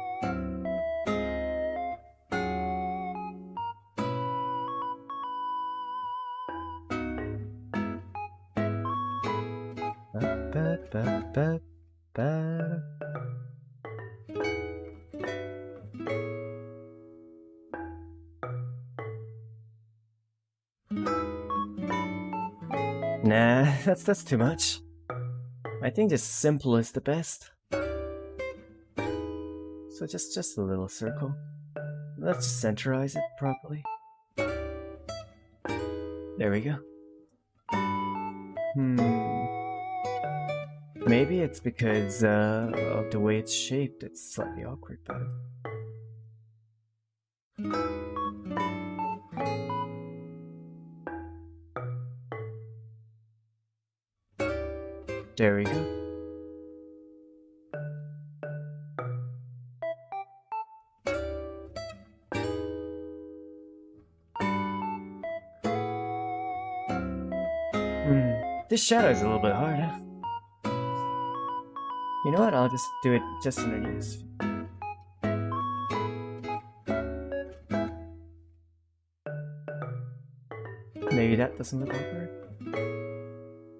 Nah, that's too much. I think just simple is the best. So just a little circle. Let's just centerize it properly. There we go. Maybe it's because of the way it's shaped, it's slightly awkward, but... There we go. This shadow is a little bit hard, huh? You know what, I'll just do it just underneath. Maybe that doesn't look awkward.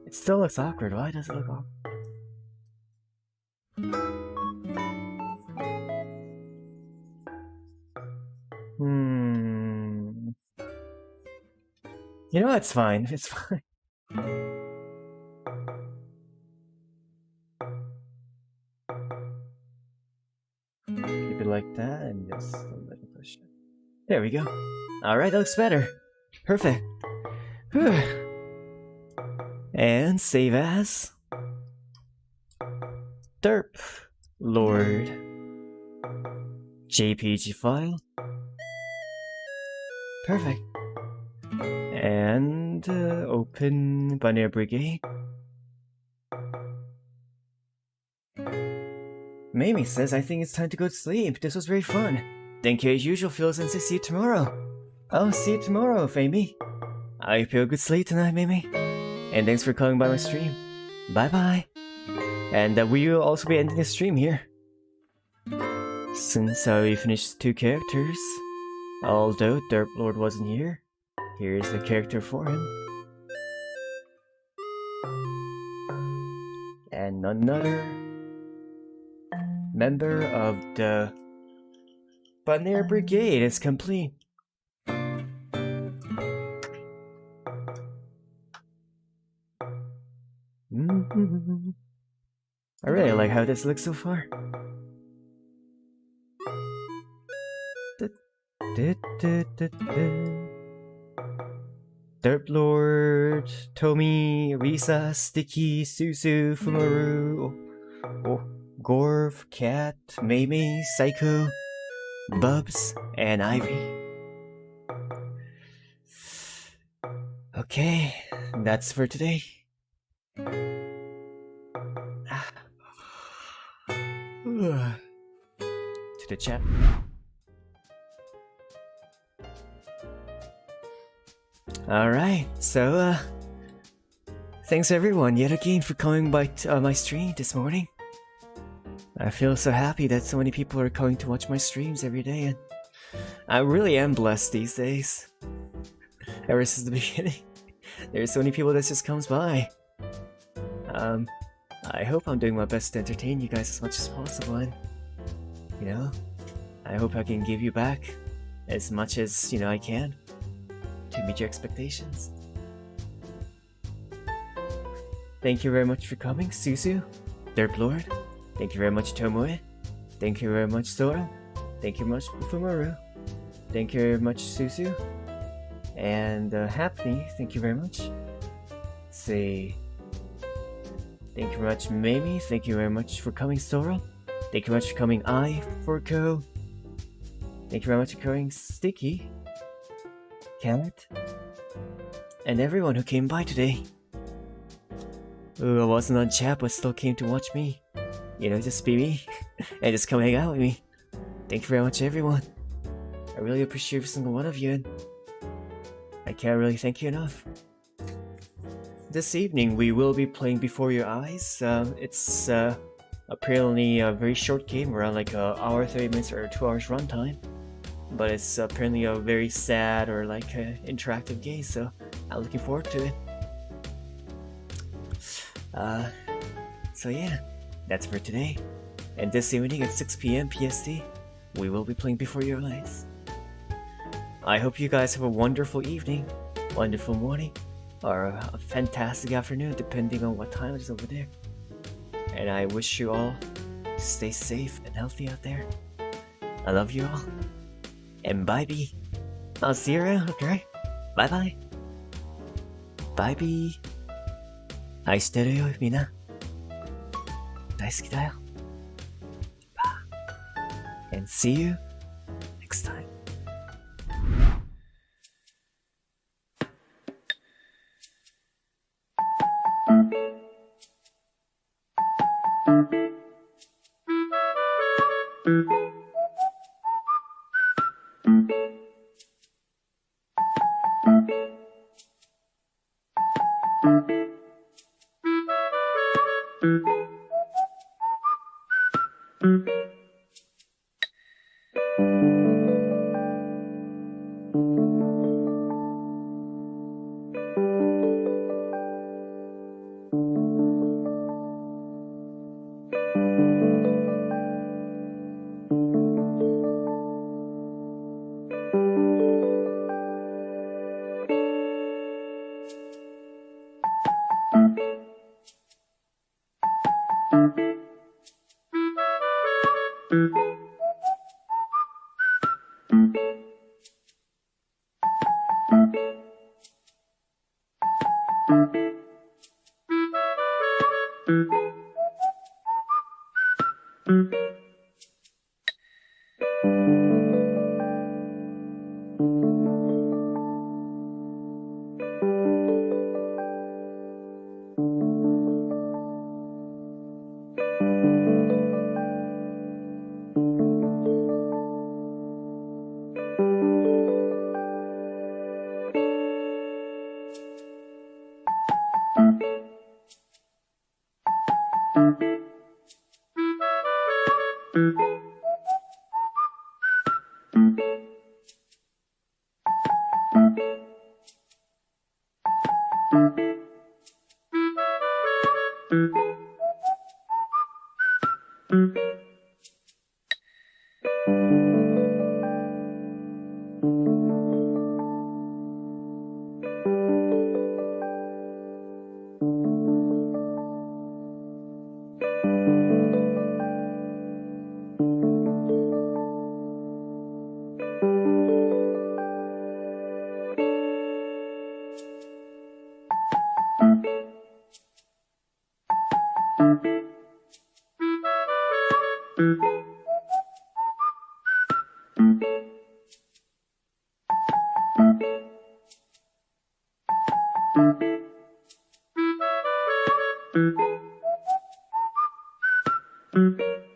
It still looks awkward, why does it look awkward? You know, it's fine, it's fine. Keep it like that and just a little push it. There we go. Alright, that looks better. Perfect. Whew. And save as Derp Lord JPG file. Perfect. And open Banner Brigade. Mamie says, I think it's time to go to sleep. This was very fun. Thank you as usual, Phil, and see you tomorrow. I'll see you tomorrow, Famie. I hope you have a good sleep tonight, Mamie. And thanks for coming by my stream. Bye bye. And we will also be ending the stream here. Since we finished 2 characters, although Derp Lord wasn't here, here's the character for him. And another member of the Banner Brigade is complete. I really like how this looks so far. Derp Lord, Tomi, Risa, Sticky, Susu, Fumaru, Gorf, Cat, Mamie, Psycho, Bubs, and Ivy. Okay, that's for today. To the chat. Alright, so thanks everyone yet again for coming by my stream this morning. I feel so happy that so many people are coming to watch my streams every day, and I really am blessed these days. Ever since the beginning, there's so many people that just comes by. I hope I'm doing my best to entertain you guys as much as possible, and you know, I hope I can give you back as much as I can to meet your expectations. Thank you very much for coming, Suzu, Derp Lord. Thank you very much, Tomoe. Thank you very much, Sora. Thank you very much, Fumaru. Thank you very much, Suzu. And Hapney, thank you very much. Let's see. Thank you very much, Mamie. Thank you very much for coming, Sora. Thank you very much for coming, Forco. Thank you very much for coming, Sticky, Cat, and everyone who came by today. Who wasn't on chat but still came to watch me. Just be me and just come hang out with me. Thank you very much, everyone. I really appreciate every single one of you, and I can't really thank you enough. This evening we will be playing Before Your Eyes. It's apparently a very short game, around like an hour, 30 minutes or 2 hours runtime. But it's apparently a very sad or like interactive game, so I'm looking forward to it. So yeah, that's for today. And this evening at 6 PM PST, we will be playing Before Your Eyes. I hope you guys have a wonderful evening, wonderful morning, or a fantastic afternoon, depending on what time it is over there. And I wish you all to stay safe and healthy out there. I love you all. And bye-bye. I'll see you around, okay? Bye-bye. Bye-bye. 愛してるよ、みんな。大好きだよ。And see you next time. Mm-hmm.